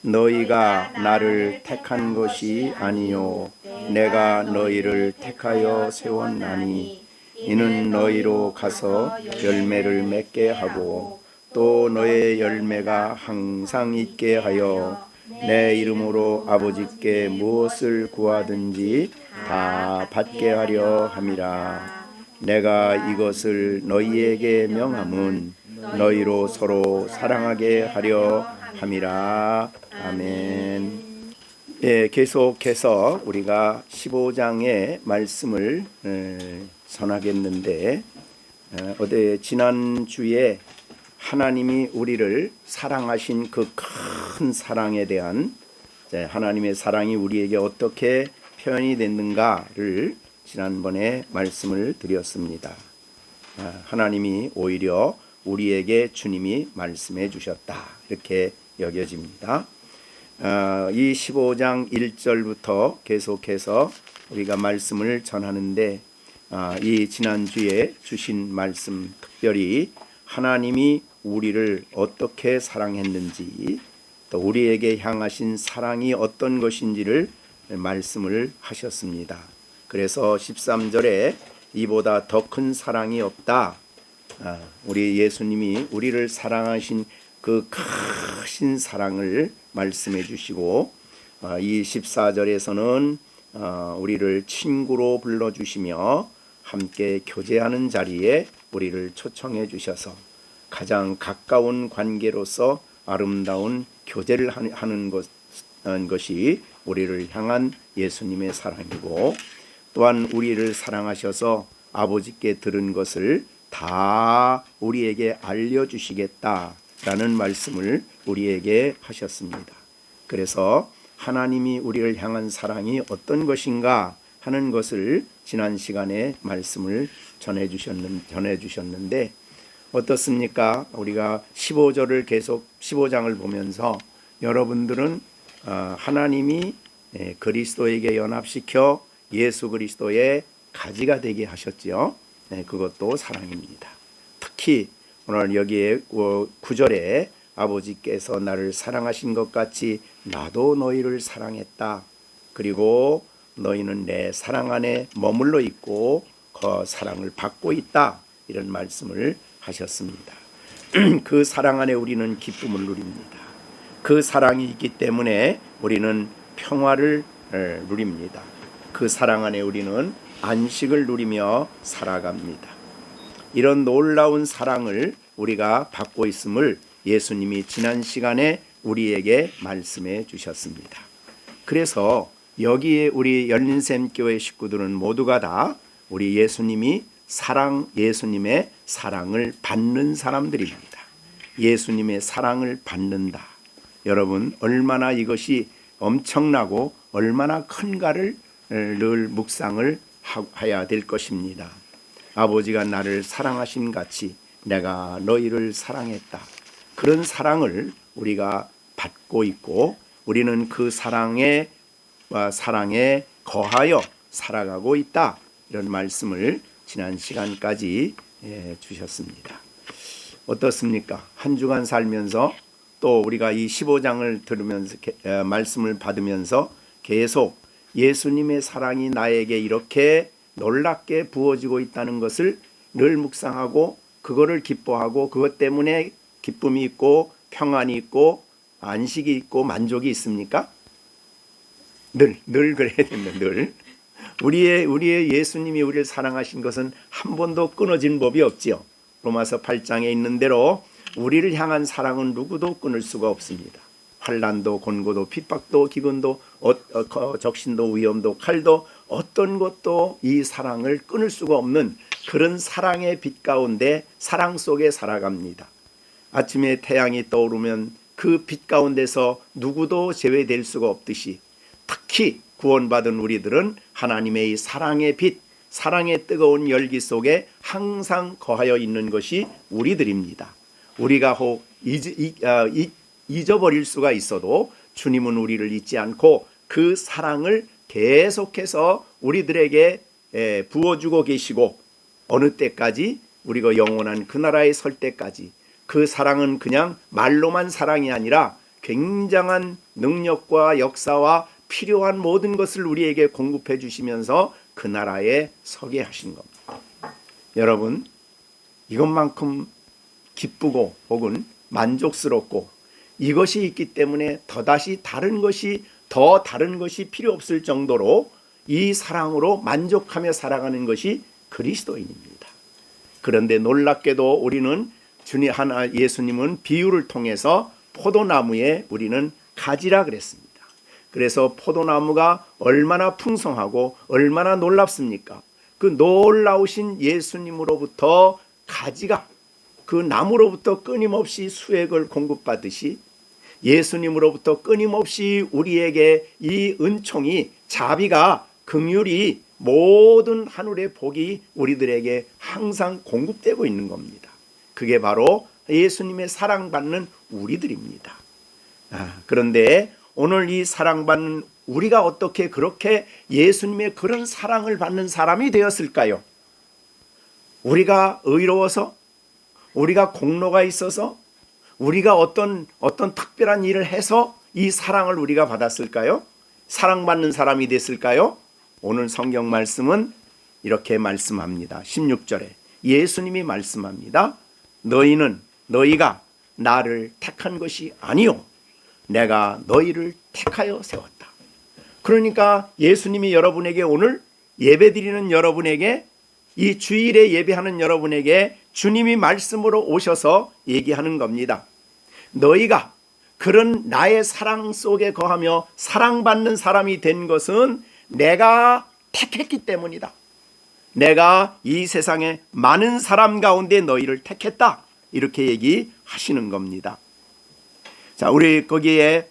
너희가 나를 택한 것이 아니요 내가 너희를 택하여 세웠나니 이는 너희로 가서 열매를 맺게 하고 또 너의 열매가 항상 있게 하여 내 이름으로 아버지께 무엇을 구하든지 다 받게 하려 함이라. 내가 이것을 너희에게 명함은 너희로 서로 사랑하게 하려 함이라. 아멘. 예, 계속해서 우리가 15장의 말씀을 전하겠는데 지난주에 하나님이 우리를 사랑하신 그 큰 사랑에 대한 하나님의 사랑이 우리에게 어떻게 표현이 됐는가를 지난번에 말씀을 드렸습니다. 하나님이 오히려 우리에게 주님이 말씀해 주셨다 이렇게 여겨집니다. 이 15장 1절부터 계속해서 우리가 말씀을 전하는데 이 지난주에 주신 말씀 특별히 하나님이 우리를 어떻게 사랑했는지 또 우리에게 향하신 사랑이 어떤 것인지를 말씀을 하셨습니다. 그래서 13절에 이보다 더 큰 사랑이 없다. 우리 예수님이 우리를 사랑하신 그 크신 사랑을 말씀해 주시고 이 14절에서는 우리를 친구로 불러주시며 함께 교제하는 자리에 우리를 초청해 주셔서 가장 가까운 관계로서 아름다운 교제를 하는 것이 우리를 향한 예수님의 사랑이고 또한 우리를 사랑하셔서 아버지께 들은 것을 다 우리에게 알려주시겠다라는 말씀을 우리에게 하셨습니다. 그래서 하나님이 우리를 향한 사랑이 어떤 것인가 하는 것을 지난 시간에 말씀을 전해주셨는데 어떻습니까? 우리가 15절을 계속 15장을 보면서 여러분들은 하나님이 그리스도에게 연합시켜 예수 그리스도의 가지가 되게 하셨지요. 그것도 사랑입니다. 특히 오늘 여기에 9절에 아버지께서 나를 사랑하신 것 같이 나도 너희를 사랑했다. 그리고 너희는 내 사랑 안에 머물러 있고 그 사랑을 받고 있다. 이런 말씀을 하셨습니다. 그 사랑 안에 우리는 기쁨을 누립니다. 그 사랑이 있기 때문에 우리는 평화를 누립니다. 그 사랑 안에 우리는 안식을 누리며 살아갑니다. 이런 놀라운 사랑을 우리가 받고 있음을 예수님이 지난 시간에 우리에게 말씀해 주셨습니다. 그래서 여기에 우리 열린샘교회 식구들은 모두가 다 우리 예수님의 사랑을 받는 사람들입니다. 예수님의 사랑을 받는다. 여러분 얼마나 이것이 엄청나고 얼마나 큰가를 늘 묵상을 해야 될 것입니다. 아버지가 나를 사랑하신 같이 내가 너희를 사랑했다. 그런 사랑을 우리가 받고 있고 우리는 그 사랑에 거하여 살아가고 있다. 이런 말씀을 지난 시간까지 주셨습니다. 어떻습니까? 한 주간 살면서 또 우리가 이 15장을 들으면서 말씀을 받으면서 계속 예수님의 사랑이 나에게 이렇게 놀랍게 부어지고 있다는 것을 늘 묵상하고 그거를 기뻐하고 그것 때문에 기쁨이 있고 평안이 있고 안식이 있고 만족이 있습니까? 늘 그래야 됩니다. 늘 우리의 예수님이 우리를 사랑하신 것은 한 번도 끊어진 법이 없지요. 로마서 8장에 있는 대로 우리를 향한 사랑은 누구도 끊을 수가 없습니다. 환난도 곤고도 핍박도 기근도 적신도 위험도 칼도 어떤 것도 이 사랑을 끊을 수가 없는 그런 사랑의 빛 가운데 사랑 속에 살아갑니다. 아침에 태양이 떠오르면 그 빛 가운데서 누구도 제외될 수가 없듯이 특히 구원받은 우리들은 하나님의 이 사랑의 빛, 사랑의 뜨거운 열기 속에 항상 거하여 있는 것이 우리들입니다. 우리가 혹 잊어버릴 수가 있어도 주님은 우리를 잊지 않고 그 사랑을 계속해서 우리들에게 부어주고 계시고 어느 때까지 우리가 영원한 그 나라에 설 때까지 그 사랑은 그냥 말로만 사랑이 아니라 굉장한 능력과 역사와 필요한 모든 것을 우리에게 공급해 주시면서 그 나라에 서게 하신 겁니다. 여러분, 이것만큼 기쁘고 혹은 만족스럽고 이것이 있기 때문에 더 다른 것이 필요 없을 정도로 이 사랑으로 만족하며 살아가는 것이 그리스도인입니다. 그런데 놀랍게도 우리는 예수님은 비유를 통해서 포도나무에 우리는 가지라 그랬습니다. 그래서 포도나무가 얼마나 풍성하고 얼마나 놀랍습니까? 그 놀라우신 예수님으로부터 가지가 그 나무로부터 끊임없이 수액을 공급받듯이 예수님으로부터 끊임없이 우리에게 이 은총이, 자비가, 긍휼이, 모든 하늘의 복이 우리들에게 항상 공급되고 있는 겁니다. 그게 바로 예수님의 사랑받는 우리들입니다. 그런데 오늘 이 사랑받는 우리가 어떻게 그렇게 예수님의 그런 사랑을 받는 사람이 되었을까요? 우리가 의로워서, 우리가 공로가 있어서, 우리가 어떤 특별한 일을 해서 이 사랑을 우리가 받았을까요? 사랑받는 사람이 됐을까요? 오늘 성경 말씀은 이렇게 말씀합니다. 16절에 예수님이 말씀합니다. 너희가 나를 택한 것이 아니요 내가 너희를 택하여 세웠다. 그러니까 예수님이 여러분에게 오늘 예배드리는 여러분에게, 이 주일에 예배하는 여러분에게 주님이 말씀으로 오셔서 얘기하는 겁니다. 너희가 그런 나의 사랑 속에 거하며 사랑받는 사람이 된 것은 내가 택했기 때문이다. 내가 이 세상에 많은 사람 가운데 너희를 택했다. 이렇게 얘기하시는 겁니다. 자, 우리 거기에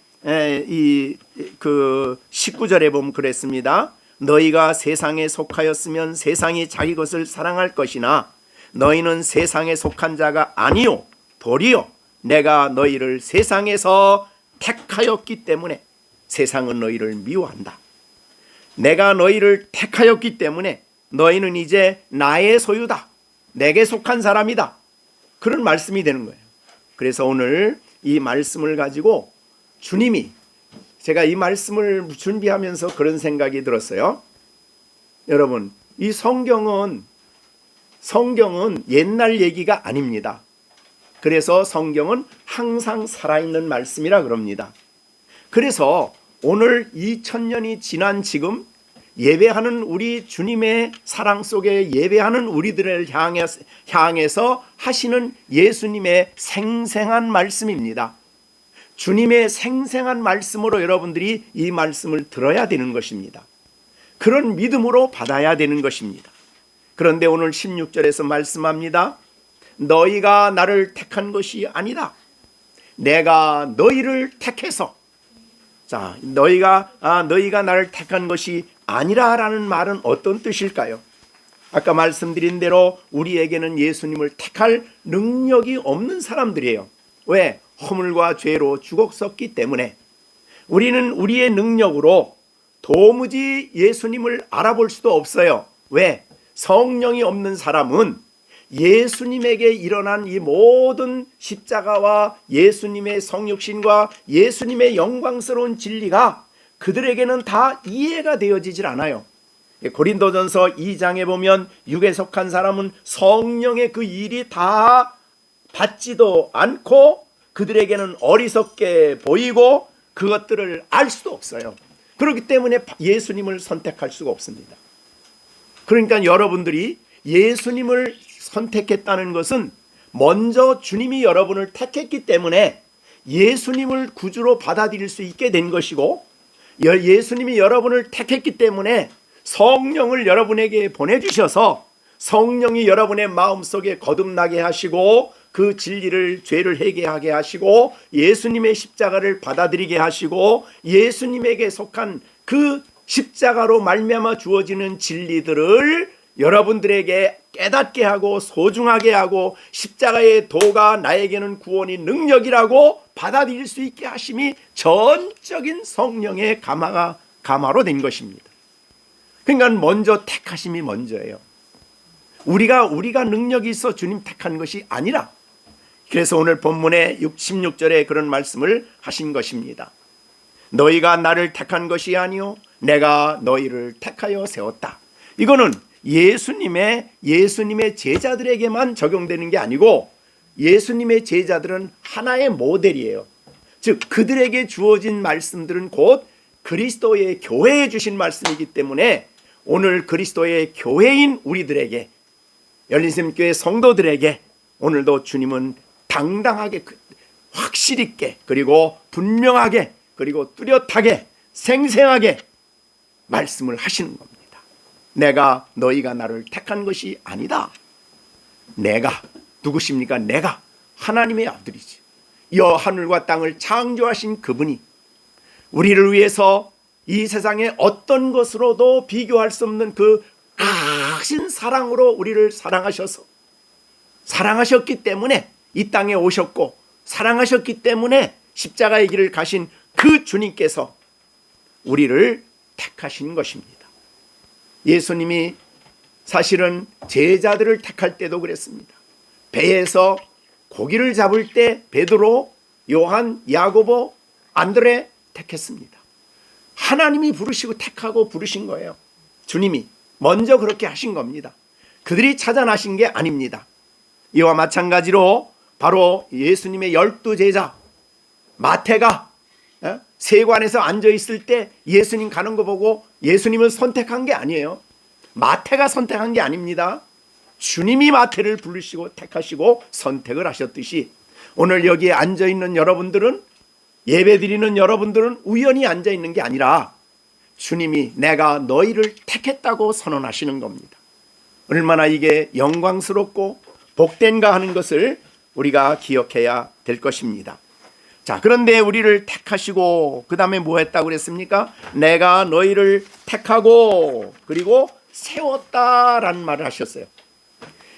그 19절에 보면 그랬습니다. 너희가 세상에 속하였으면 세상이 자기 것을 사랑할 것이나 너희는 세상에 속한 자가 아니요 도리요 내가 너희를 세상에서 택하였기 때문에 세상은 너희를 미워한다. 내가 너희를 택하였기 때문에 너희는 이제 나의 소유다. 내게 속한 사람이다. 그런 말씀이 되는 거예요. 그래서 오늘 이 말씀을 가지고 주님이, 제가 이 말씀을 준비하면서 그런 생각이 들었어요. 여러분, 이 성경은 옛날 얘기가 아닙니다. 그래서 성경은 항상 살아있는 말씀이라 그럽니다. 그래서 오늘 2000년이 지난 지금 예배하는 우리 주님의 사랑 속에 예배하는 우리들을 향해서 하시는 예수님의 생생한 말씀입니다. 주님의 생생한 말씀으로 여러분들이 이 말씀을 들어야 되는 것입니다. 그런 믿음으로 받아야 되는 것입니다. 그런데 오늘 16절에서 말씀합니다. 너희가 나를 택한 것이 아니다. 내가 너희를 택해서. 자, 너희가 나를 택한 것이 아니라라는 말은 어떤 뜻일까요? 아까 말씀드린 대로 우리에게는 예수님을 택할 능력이 없는 사람들이에요. 왜? 허물과 죄로 죽었었기 때문에. 우리는 우리의 능력으로 도무지 예수님을 알아볼 수도 없어요. 왜? 성령이 없는 사람은 예수님에게 일어난 이 모든 십자가와 예수님의 성육신과 예수님의 영광스러운 진리가 그들에게는 다 이해가 되어지질 않아요. 고린도전서 2장에 보면 육에 속한 사람은 성령의 그 일이 다 받지도 않고 그들에게는 어리석게 보이고 그것들을 알 수도 없어요. 그렇기 때문에 예수님을 선택할 수가 없습니다. 그러니까 여러분들이 예수님을 선택했다는 것은 먼저 주님이 여러분을 택했기 때문에 예수님을 구주로 받아들일 수 있게 된 것이고, 예수님이 여러분을 택했기 때문에 성령을 여러분에게 보내주셔서 성령이 여러분의 마음속에 거듭나게 하시고 그 진리를, 죄를 회개하게 하시고 예수님의 십자가를 받아들이게 하시고 예수님에게 속한 그 십자가로 말미암아 주어지는 진리들을 여러분들에게 깨닫게 하고 소중하게 하고 십자가의 도가 나에게는 구원이 능력이라고 받아들일 수 있게 하심이 전적인 성령의 감화로 된 것입니다. 그러니까 먼저 택하심이 먼저예요. 우리가 능력이 있어 주님 택한 것이 아니라 그래서 오늘 본문의 16절에 그런 말씀을 하신 것입니다. 너희가 나를 택한 것이 아니요 내가 너희를 택하여 세웠다. 이거는 예수님의 제자들에게만 적용되는 게 아니고 예수님의 제자들은 하나의 모델이에요. 즉 그들에게 주어진 말씀들은 곧 그리스도의 교회에 주신 말씀이기 때문에 오늘 그리스도의 교회인 우리들에게, 열린생명교회 성도들에게 오늘도 주님은 당당하게, 확실 있게, 그리고 분명하게, 그리고 뚜렷하게, 생생하게 말씀을 하시는 겁니다. 내가 너희가 나를 택한 것이 아니다. 내가 누구십니까? 내가 하나님의 아들이지. 여 하늘과 땅을 창조하신 그분이 우리를 위해서 이 세상의 어떤 것으로도 비교할 수 없는 그 크신 사랑으로 우리를 사랑하셨기 때문에 이 땅에 오셨고, 사랑하셨기 때문에 십자가의 길을 가신 그 주님께서 우리를 택하신 것입니다. 예수님이 사실은 제자들을 택할 때도 그랬습니다. 배에서 고기를 잡을 때 베드로, 요한, 야고보, 안드레 택했습니다. 하나님이 부르시고 택하고 부르신 거예요. 주님이 먼저 그렇게 하신 겁니다. 그들이 찾아나신 게 아닙니다. 이와 마찬가지로 바로 예수님의 12제자 마태가 세관에서 앉아있을 때 예수님 가는 거 보고 예수님을 선택한 게 아니에요. 마태가 선택한 게 아닙니다. 주님이 마태를 부르시고 택하시고 선택을 하셨듯이 오늘 여기에 앉아있는 여러분들은, 예배드리는 여러분들은 우연히 앉아있는 게 아니라 주님이 내가 너희를 택했다고 선언하시는 겁니다. 얼마나 이게 영광스럽고 복된가 하는 것을 우리가 기억해야 될 것입니다. 자, 그런데 우리를 택하시고 그 다음에 뭐 했다고 그랬습니까? 내가 너희를 택하고 그리고 세웠다라는 말을 하셨어요.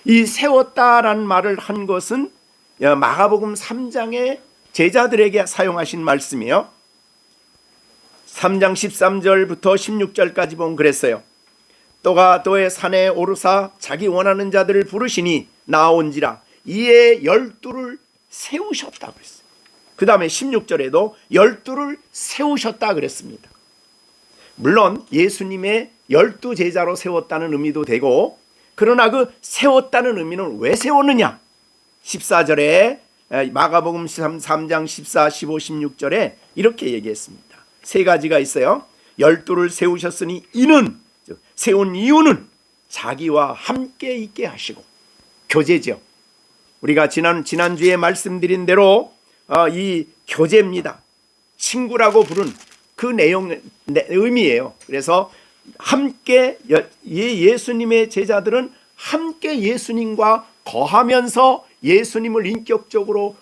이 세웠다라는 말을 한 것은 마가복음 3장에 제자들에게 사용하신 말씀이에요. 3장 13절부터 16절까지 보면 그랬어요. 또가 또의 산에 오르사 자기 원하는 자들을 부르시니 나온지라 이에 12를 세우셨다고 그랬어요. 그 다음에 16절에도 12를 세우셨다 그랬습니다. 물론 예수님의 12제자로 세웠다는 의미도 되고, 그러나 그 세웠다는 의미는 왜 세웠느냐? 14절에 마가복음 3장 14, 15, 16절에 이렇게 얘기했습니다. 세 가지가 있어요. 12를 세우셨으니 이는, 세운 이유는 자기와 함께 있게 하시고, 교제죠. 우리가 지난주에 말씀드린 대로 이 교제입니다. 친구라고 부른 그 의미예요. 그래서 함께, 예수님의 제자들은 함께 예수님과 거하면서 예수님을 인격적으로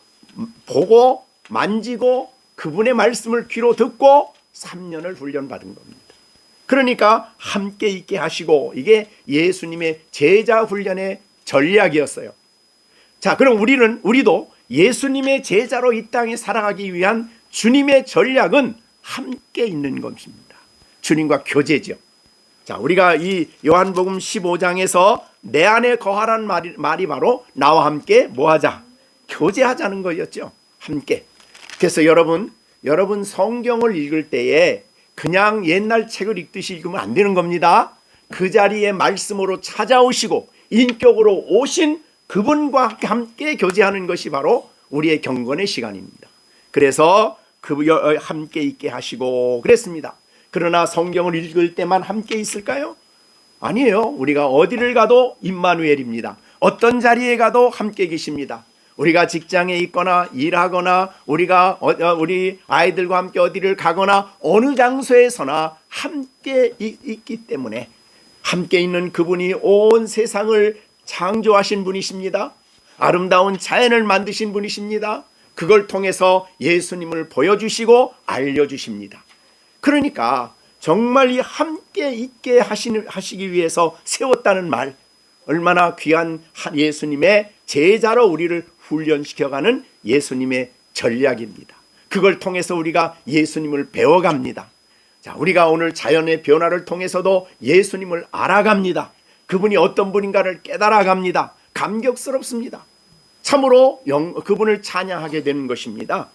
보고 만지고 그분의 말씀을 귀로 듣고 3년을 훈련받은 겁니다. 그러니까 함께 있게 하시고, 이게 예수님의 제자 훈련의 전략이었어요. 자, 그럼 우리도 예수님의 제자로 이 땅에 살아가기 위한 주님의 전략은 함께 있는 것입니다. 주님과 교제죠. 자, 우리가 이 요한복음 15장에서 내 안에 거하라는 말이 바로 나와 함께 뭐하자? 교제하자는 거였죠. 함께. 그래서 여러분 성경을 읽을 때에 그냥 옛날 책을 읽듯이 읽으면 안 되는 겁니다. 그 자리에 말씀으로 찾아오시고 인격으로 오신 그분과 함께 교제하는 것이 바로 우리의 경건의 시간입니다. 그래서 함께 있게 하시고 그랬습니다. 그러나 성경을 읽을 때만 함께 있을까요? 아니에요. 우리가 어디를 가도 임마누엘입니다. 어떤 자리에 가도 함께 계십니다. 우리가 직장에 있거나 일하거나 우리가 우리 아이들과 함께 어디를 가거나 어느 장소에서나 함께 있기 때문에 함께 있는 그분이 온 세상을 창조하신 분이십니다. 아름다운 자연을 만드신 분이십니다. 그걸 통해서 예수님을 보여주시고 알려주십니다. 그러니까 정말 이 함께 있게 하시기 위해서 세웠다는 말, 얼마나 귀한 예수님의 제자로 우리를 훈련시켜가는 예수님의 전략입니다. 그걸 통해서 우리가 예수님을 배워갑니다. 자, 우리가 오늘 자연의 변화를 통해서도 예수님을 알아갑니다. 그분이 어떤 분인가를 깨달아갑니다. 감격스럽습니다. 참으로 그분을 찬양하게 되는 것입니다.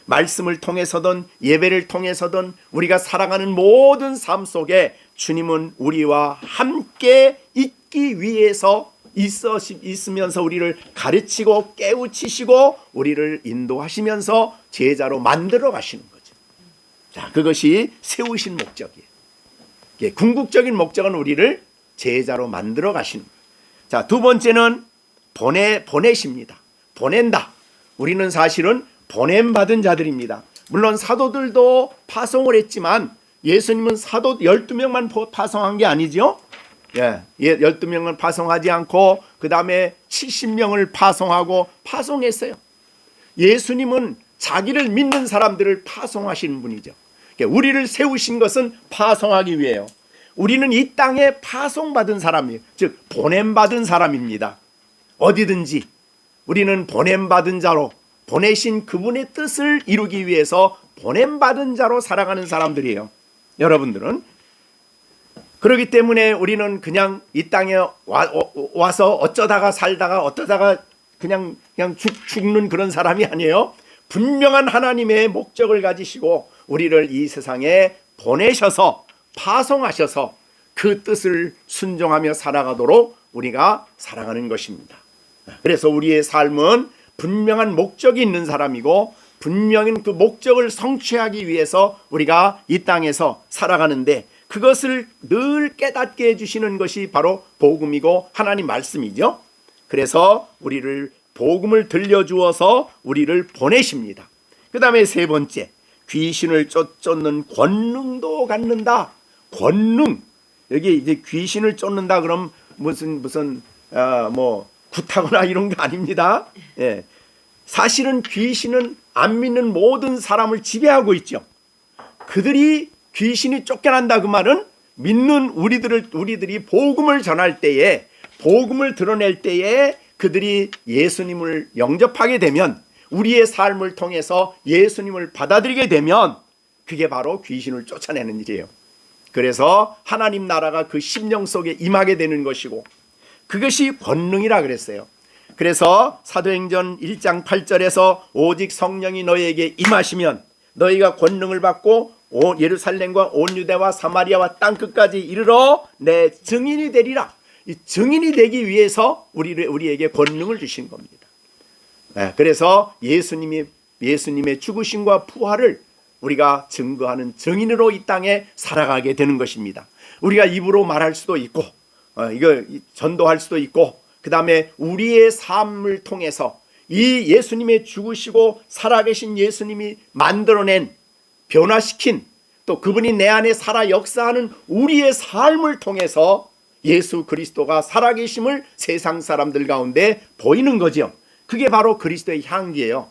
말씀을 통해서든 예배를 통해서든 우리가 살아가는 모든 삶 속에 주님은 우리와 함께 있기 위해서 있으면서 우리를 가르치고 깨우치시고 우리를 인도하시면서 제자로 만들어 가시는 거죠. 자, 그것이 세우신 목적이에요. 궁극적인 목적은 우리를 제자로 만들어 가시는 거예요. 자, 두 번째는 보내십니다. 보낸다. 우리는 사실은 보냄받은 자들입니다. 물론 사도들도 파송을 했지만 예수님은 사도 12명만 파송한 게 아니죠. 12명을 파송하지 않고 그 다음에 70명을 파송했어요. 예수님은 자기를 믿는 사람들을 파송하시는 분이죠. 우리를 세우신 것은 파송하기 위해요. 우리는 이 땅에 파송받은 사람이에요. 즉 보냄받은 사람입니다. 어디든지 우리는 보냄받은 자로 보내신 그분의 뜻을 이루기 위해서 보냄받은 자로 살아가는 사람들이에요. 여러분들은 그렇기 때문에 우리는 그냥 이 땅에 와서 어쩌다가 살다가 어쩌다가 그냥 죽는 그런 사람이 아니에요. 분명한 하나님의 목적을 가지시고 우리를 이 세상에 보내셔서 파송하셔서 그 뜻을 순종하며 살아가도록 우리가 살아가는 것입니다. 그래서 우리의 삶은 분명한 목적이 있는 사람이고 분명한 그 목적을 성취하기 위해서 우리가 이 땅에서 살아가는데 그것을 늘 깨닫게 해주시는 것이 바로 복음이고 하나님 말씀이죠. 그래서 우리를 복음을 들려주어서 우리를 보내십니다. 그 다음에 세 번째, 귀신을 쫓는 권능도 갖는다. 권능. 여기 이제 귀신을 쫓는다 그럼 무슨 굿하거나 이런 거 아닙니다. 예. 사실은 귀신은 안 믿는 모든 사람을 지배하고 있죠. 그들이 귀신이 쫓겨난다 그 말은 믿는 우리들이 복음을 전할 때에 복음을 드러낼 때에 그들이 예수님을 영접하게 되면 우리의 삶을 통해서 예수님을 받아들이게 되면 그게 바로 귀신을 쫓아내는 일이에요. 그래서 하나님 나라가 그 심령 속에 임하게 되는 것이고 그것이 권능이라 그랬어요. 그래서 사도행전 1장 8절에서 오직 성령이 너희에게 임하시면 너희가 권능을 받고 예루살렘과 온 유대와 사마리아와 땅끝까지 이르러 내 증인이 되리라. 이 증인이 되기 위해서 우리에게 권능을 주신 겁니다. 그래서 예수님의 죽으심과 부활을 우리가 증거하는 증인으로 이 땅에 살아가게 되는 것입니다. 우리가 입으로 말할 수도 있고 이거 전도할 수도 있고 그 다음에 우리의 삶을 통해서 이 예수님의 죽으시고 살아계신 예수님이 만들어낸 변화시킨 또 그분이 내 안에 살아 역사하는 우리의 삶을 통해서 예수 그리스도가 살아계심을 세상 사람들 가운데 보이는 거죠. 그게 바로 그리스도의 향기예요.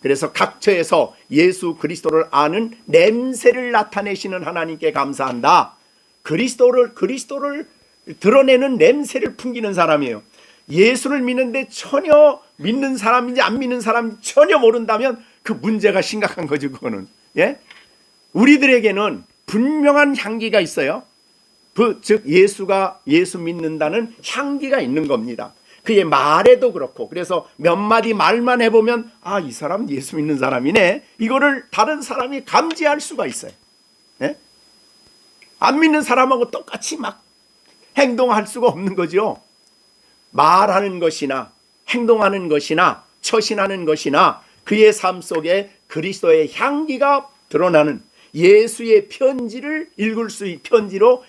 그래서 각처에서 예수 그리스도를 아는 냄새를 나타내시는 하나님께 감사한다. 그리스도를 드러내는 냄새를 풍기는 사람이에요. 예수를 믿는데 전혀 믿는 사람인지 안 믿는 사람인지 전혀 모른다면 그 문제가 심각한 거죠. 그거는. 우리들에게는 분명한 향기가 있어요. 즉 예수 믿는다는 향기가 있는 겁니다. 그의 말에도 그렇고 그래서 몇 마디 말만 해보면 아, 이 사람 예수 믿는 사람이네. 이거를 다른 사람이 감지할 수가 있어요. 안 믿는 사람하고 똑같이 막 행동할 수가 없는 거죠. 말하는 것이나 행동하는 것이나 처신하는 것이나 그의 삶 속에 그리스도의 향기가 드러나는 예수의 편지로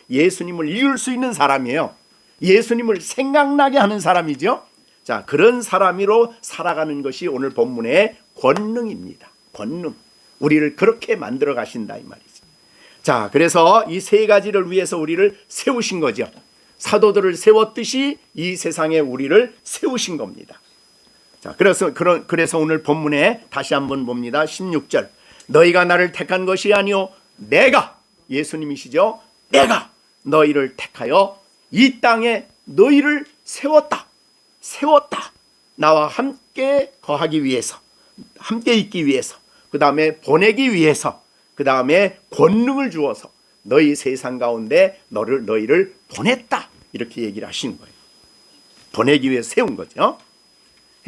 예수님을 읽을 수 있는 사람이에요. 예수님을 생각나게 하는 사람이죠. 자, 그런 사람으로 살아가는 것이 오늘 본문의 권능입니다. 권능. 우리를 그렇게 만들어 가신다 이 말이죠. 자, 그래서 이 세 가지를 위해서 우리를 세우신 거죠. 사도들을 세웠듯이 이 세상에 우리를 세우신 겁니다. 자, 그래서 오늘 본문에 다시 한번 봅니다. 16절. 너희가 나를 택한 것이 아니요 내가, 예수님이시죠. 내가 너희를 택하여 이 땅에 너희를 세웠다. 나와 함께 거하기 위해서, 함께 있기 위해서, 그 다음에 보내기 위해서, 그 다음에 권능을 주어서 너희 세상 가운데 너희를 보냈다. 이렇게 얘기를 하시는 거예요. 보내기 위해 세운 거죠.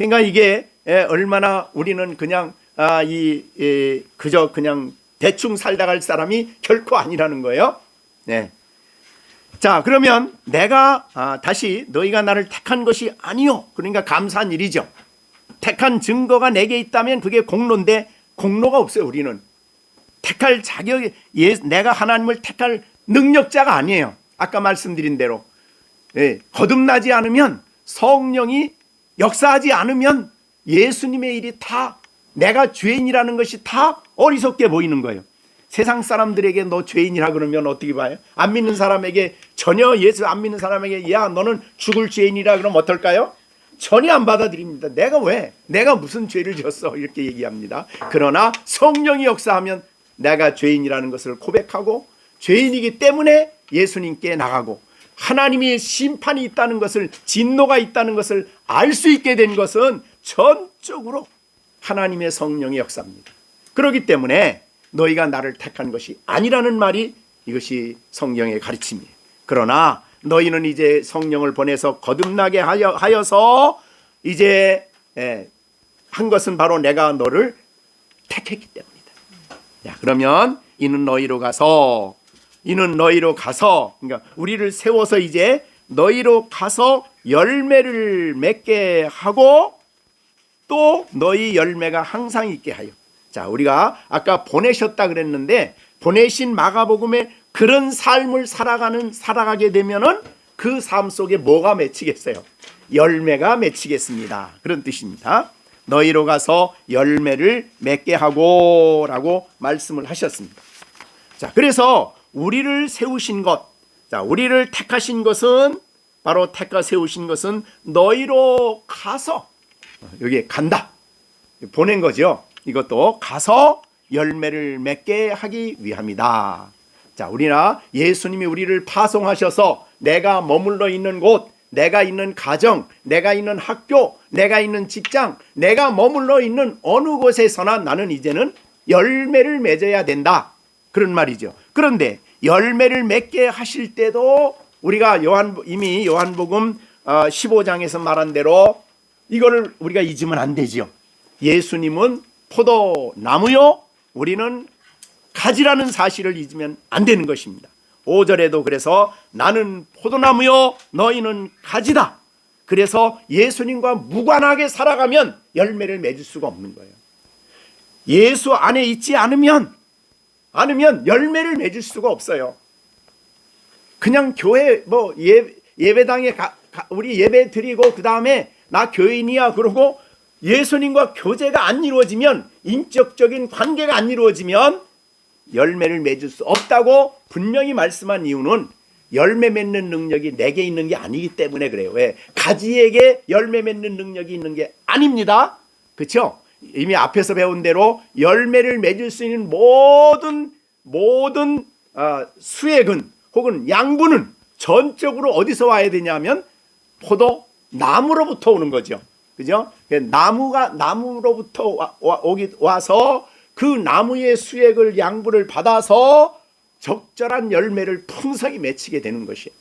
그러니까 이게 얼마나 우리는 그냥 그저 그냥 대충 살다 갈 사람이 결코 아니라는 거예요. 네. 자, 그러면 내가 다시 너희가 나를 택한 것이 아니요. 그러니까 감사한 일이죠. 택한 증거가 내게 있다면 그게 공로인데 공로가 없어요. 우리는 택할 자격이 내가 하나님을 택할 능력자가 아니에요. 아까 말씀드린 대로 거듭나지 않으면 성령이 역사하지 않으면 예수님의 일이 다 내가 죄인이라는 것이 다 어리석게 보이는 거예요. 세상 사람들에게 너 죄인이라 그러면 어떻게 봐요? 안 믿는 사람에게 전혀 예수 안 믿는 사람에게 야 너는 죽을 죄인이라 그러면 어떨까요? 전혀 안 받아들입니다. 내가 무슨 죄를 지었어 이렇게 얘기합니다. 그러나 성령이 역사하면 내가 죄인이라는 것을 고백하고 죄인이기 때문에 예수님께 나가고 하나님의 심판이 있다는 것을 진노가 있다는 것을 알 수 있게 된 것은 전적으로 하나님의 성령의 역사입니다. 그렇기 때문에 너희가 나를 택한 것이 아니라는 말이 이것이 성경의 가르침이에요. 그러나 너희는 이제 성령을 보내서 거듭나게 하여서 이제 한 것은 바로 내가 너를 택했기 때문이다. 자, 그러면 이는 너희로 가서 그러니까 우리를 세워서 이제 너희로 가서 열매를 맺게 하고 또 너희 열매가 항상 있게 하여. 자, 우리가 아까 보내셨다 그랬는데 보내신 마가복음에 그런 삶을 살아가게 되면은 그 삶 속에 뭐가 맺히겠어요? 열매가 맺히겠습니다. 그런 뜻입니다. 너희로 가서 열매를 맺게 하고 라고 말씀을 하셨습니다. 자, 그래서 우리를 세우신 것, 자, 우리를 택하신 것은 바로 세우신 것은 너희로 가서 여기에 간다. 보낸 거죠. 이것도 가서 열매를 맺게 하기 위함이다. 자, 우리나 예수님이 우리를 파송하셔서 내가 머물러 있는 곳, 내가 있는 가정, 내가 있는 학교, 내가 있는 직장, 내가 머물러 있는 어느 곳에서나 나는 이제는 열매를 맺어야 된다. 그런 말이죠. 그런데 열매를 맺게 하실 때도 우리가 이미 요한복음 15장에서 말한 대로 이거를 우리가 잊으면 안 되죠. 예수님은 포도나무요, 우리는 가지라는 사실을 잊으면 안 되는 것입니다. 5절에도 그래서 나는 포도나무요 너희는 가지다. 그래서 예수님과 무관하게 살아가면 열매를 맺을 수가 없는 거예요. 예수 안에 있지 않으면 열매를 맺을 수가 없어요. 그냥 교회 예배당에 우리 예배 드리고 그 다음에 나 교인이야 그러고 예수님과 교제가 안 이루어지면, 인격적인 관계가 안 이루어지면 열매를 맺을 수 없다고 분명히 말씀한 이유는 열매 맺는 능력이 내게 있는 게 아니기 때문에 그래요. 왜? 가지에게 열매 맺는 능력이 있는 게 아닙니다. 그렇죠? 이미 앞에서 배운 대로 열매를 맺을 수 있는 모든 수액은 혹은 양분은 전적으로 어디서 와야 되냐면 포도나무로부터 오는 거죠. 그죠? 나무로부터 와서 그 나무의 수액을 양분을 받아서 적절한 열매를 풍성히 맺히게 되는 것이에요.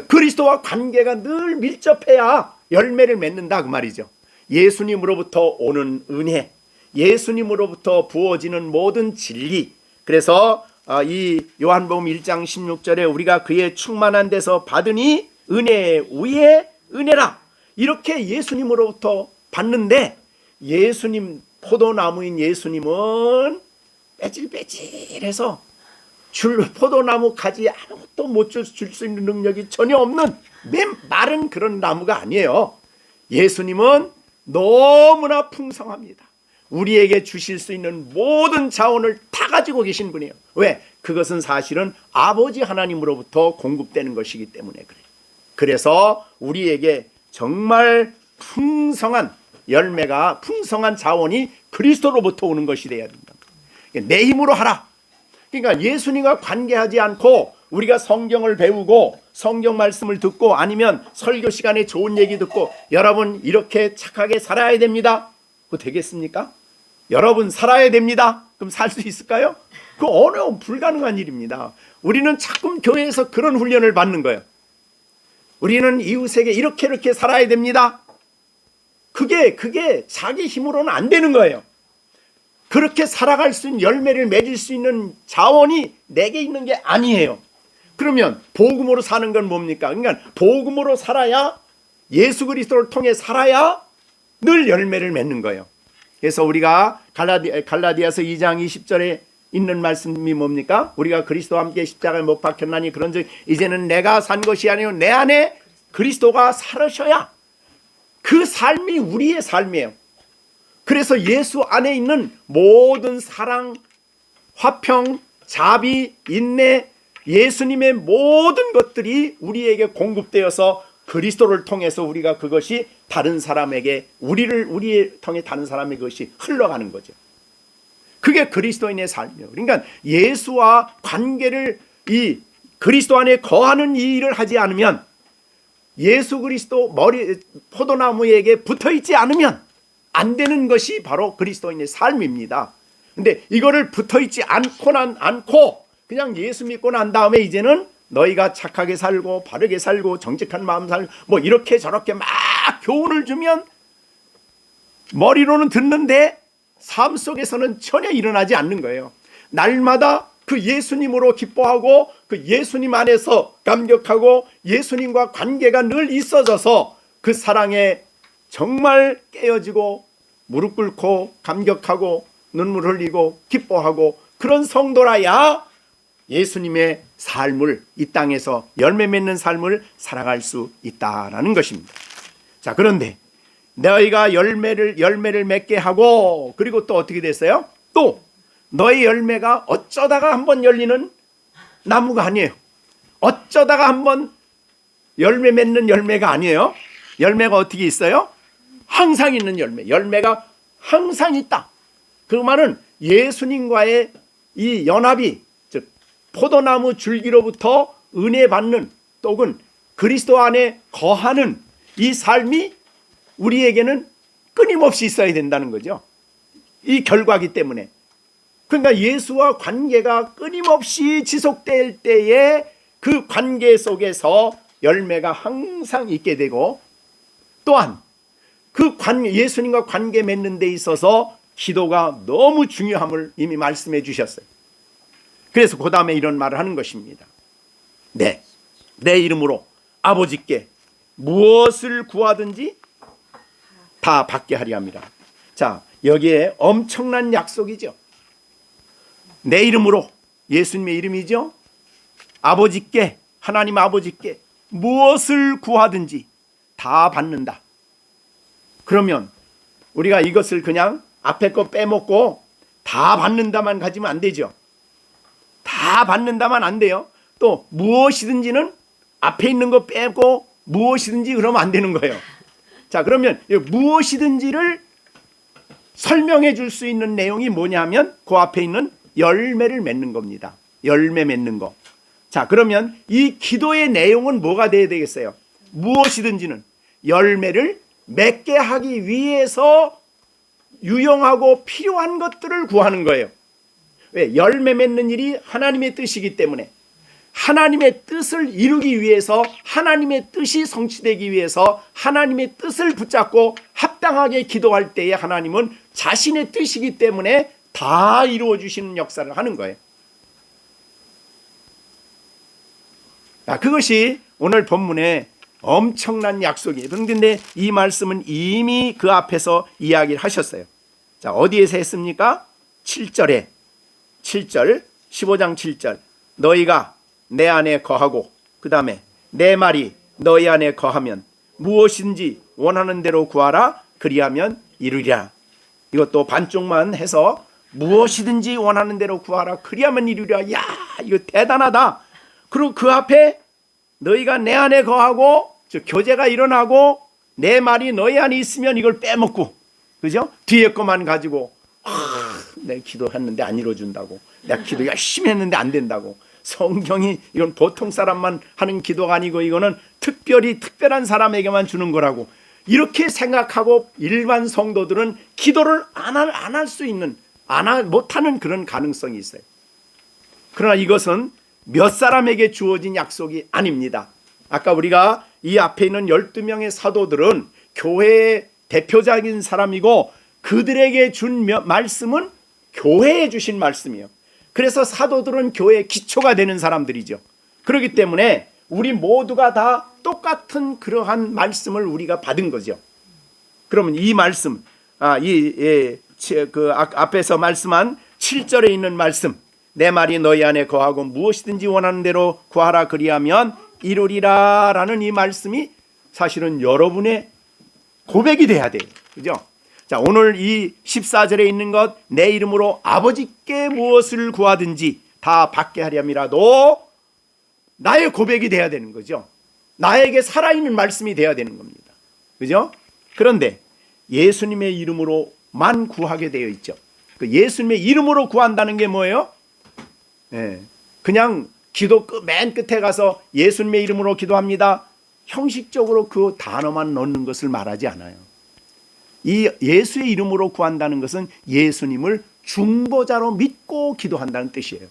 그리스도와 관계가 늘 밀접해야 열매를 맺는다 그 말이죠. 예수님으로부터 오는 은혜, 예수님으로부터 부어지는 모든 진리. 그래서 이 요한복음 1장 16절에 우리가 그의 충만한 데서 받으니 은혜 위에 은혜라. 이렇게 예수님으로부터 받는데, 예수님 포도나무인 예수님은 빼질빼질해서 포도나무 가지 아무것도 못 줄 수 있는 능력이 전혀 없는 마른 그런 나무가 아니에요. 예수님은 너무나 풍성합니다. 우리에게 주실 수 있는 모든 자원을 다 가지고 계신 분이에요. 왜? 그것은 사실은 아버지 하나님으로부터 공급되는 것이기 때문에 그래요. 그래서 우리에게 정말 풍성한 열매가, 풍성한 자원이 그리스도로부터 오는 것이 되어야 된다. 내 힘으로 하라. 그러니까 예수님과 관계하지 않고 우리가 성경을 배우고 성경 말씀을 듣고 아니면 설교 시간에 좋은 얘기 듣고 여러분 이렇게 착하게 살아야 됩니다. 그거 되겠습니까? 여러분 살아야 됩니다. 그럼 살 수 있을까요? 그거 어려운 불가능한 일입니다. 우리는 자꾸 교회에서 그런 훈련을 받는 거예요. 우리는 이웃에게 이렇게 살아야 됩니다. 그게 자기 힘으로는 안 되는 거예요. 그렇게 살아갈 수 있는, 열매를 맺을 수 있는 자원이 내게 있는 게 아니에요. 그러면 복음으로 사는 건 뭡니까? 그러니까 복음으로 살아야, 예수 그리스도를 통해 살아야 늘 열매를 맺는 거예요. 그래서 우리가 갈라디아서 2장 20절에 있는 말씀이 뭡니까? 우리가 그리스도와 함께 십자가에 못 박혔나니 그런즉 이제는 내가 산 것이 아니요 내 안에 그리스도가 살으셔야, 그 삶이 우리의 삶이에요. 그래서 예수 안에 있는 모든 사랑, 화평, 자비, 인내, 예수님의 모든 것들이 우리에게 공급되어서 그리스도를 통해서 우리가 그것이 다른 사람에게, 우리를 통해 다른 사람에게 그것이 흘러가는 거죠. 그게 그리스도인의 삶이에요. 그러니까 예수와 관계를, 이 그리스도 안에 거하는 이 일을 하지 않으면, 예수 그리스도 포도나무에게 붙어있지 않으면 안 되는 것이 바로 그리스도인의 삶입니다. 근데 이거를 붙어있지 않고 그냥 예수 믿고 난 다음에 이제는 너희가 착하게 살고 바르게 살고 정직한 마음 살고 뭐 이렇게 저렇게 막 교훈을 주면 머리로는 듣는데 삶 속에서는 전혀 일어나지 않는 거예요. 날마다 그 예수님으로 기뻐하고 그 예수님 안에서 감격하고 예수님과 관계가 늘 있어져서 그 사랑에 정말 깨어지고 무릎 꿇고 감격하고 눈물 흘리고 기뻐하고 그런 성도라야 예수님의 삶을, 이 땅에서 열매 맺는 삶을 살아갈 수 있다라는 것입니다. 자, 그런데 너희가 열매를 맺게 하고, 그리고 또 어떻게 됐어요? 또 너희 열매가 어쩌다가 한번 열리는 나무가 아니에요. 어쩌다가 한번 열매 맺는 열매가 아니에요. 열매가 어떻게 있어요? 항상 있는 열매. 열매가 항상 있다. 그 말은 예수님과의 이 연합이, 즉 포도나무 줄기로부터 은혜 받는, 또는 그리스도 안에 거하는 이 삶이 우리에게는 끊임없이 있어야 된다는 거죠. 이 결과기 때문에. 그러니까 예수와 관계가 끊임없이 지속될 때에 그 관계 속에서 열매가 항상 있게 되고, 또한 그 예수님과 관계 맺는 데 있어서 기도가 너무 중요함을 이미 말씀해 주셨어요. 그래서 그 다음에 이런 말을 하는 것입니다. 네, 내 이름으로 아버지께 무엇을 구하든지 다 받게 하리 합니다. 자, 여기에 엄청난 약속이죠. 내 이름으로, 예수님의 이름이죠. 아버지께, 하나님 아버지께 무엇을 구하든지 다 받는다. 그러면 우리가 이것을 그냥 앞에 거 빼먹고 다 받는다만 가지면 안 되죠. 다 받는다만 안 돼요. 또 무엇이든지는 앞에 있는 거 빼고 무엇이든지 그러면 안 되는 거예요. 자, 그러면 무엇이든지를 설명해 줄 수 있는 내용이 뭐냐면 그 앞에 있는 열매를 맺는 겁니다. 열매 맺는 거. 자, 그러면 이 기도의 내용은 뭐가 돼야 되겠어요? 무엇이든지는 열매를 맺게 하기 위해서 유용하고 필요한 것들을 구하는 거예요. 왜? 열매 맺는 일이 하나님의 뜻이기 때문에, 하나님의 뜻을 이루기 위해서, 하나님의 뜻이 성취되기 위해서 하나님의 뜻을 붙잡고 합당하게 기도할 때에 하나님은 자신의 뜻이기 때문에 다 이루어 주시는 역사를 하는 거예요. 그것이 오늘 본문의 엄청난 약속이에요. 그런데 이 말씀은 이미 그 앞에서 이야기를 하셨어요. 자, 어디에서 했습니까? 7절 15장 7절. 너희가 내 안에 거하고, 그 다음에 내 말이 너희 안에 거하면 무엇인지 원하는 대로 구하라. 그리하면 이루리라. 이것도 반쪽만 해서 무엇이든지 원하는 대로 구하라. 그리하면 이루리라. 야, 이거 대단하다. 그리고 그 앞에 너희가 내 안에 거하고, 즉 교제가 일어나고 내 말이 너희 안에 있으면 이걸 빼먹고, 그죠? 뒤에 것만 가지고 내 기도했는데 안 이루어준다고, 내가 기도 열심히 했는데 안 된다고. 성경이 이건 보통 사람만 하는 기도가 아니고 이거는 특별한 사람에게만 주는 거라고 이렇게 생각하고 일반 성도들은 기도를 안 할 수 있는, 못하는 그런 가능성이 있어요. 그러나 이것은 몇 사람에게 주어진 약속이 아닙니다. 아까 우리가 이 앞에 있는 12명의 사도들은 교회의 대표적인 사람이고 그들에게 준 말씀은 교회에 주신 말씀이에요. 그래서 사도들은 교회의 기초가 되는 사람들이죠. 그렇기 때문에 우리 모두가 다 똑같은 그러한 말씀을 우리가 받은 거죠. 그러면 이 말씀, 앞에서 말씀한 7절에 있는 말씀, 내 말이 너희 안에 거하고 무엇이든지 원하는 대로 구하라 그리하면 이루리라 라는 이 말씀이 사실은 여러분의 고백이 돼야 돼요. 그죠? 자, 오늘 이 14절에 있는 것, 내 이름으로 아버지께 무엇을 구하든지 다 받게 하렴이라도 나의 고백이 돼야 되는 거죠. 나에게 살아있는 말씀이 돼야 되는 겁니다. 그죠? 그런데 예수님의 이름으로만 구하게 되어 있죠. 그 예수님의 이름으로 구한다는 게 뭐예요? 그냥 기도 맨 끝에 가서 예수님의 이름으로 기도합니다. 형식적으로 그 단어만 넣는 것을 말하지 않아요. 이 예수의 이름으로 구한다는 것은 예수님을 중보자로 믿고 기도한다는 뜻이에요.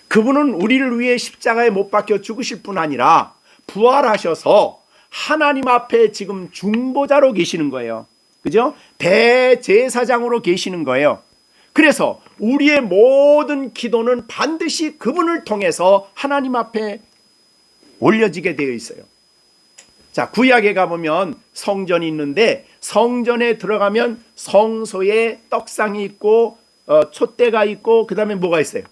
그분은 우리를 위해 십자가에 못 박혀 죽으실 뿐 아니라 부활하셔서 하나님 앞에 지금 중보자로 계시는 거예요. 그죠? 대제사장으로 계시는 거예요. 그래서 우리의 모든 기도는 반드시 그분을 통해서 하나님 앞에 올려지게 되어 있어요. 자, 구약에 가보면 성전이 있는데 성전에 들어가면 성소에 떡상이 있고 촛대가 있고 그 다음에 뭐가 있어요?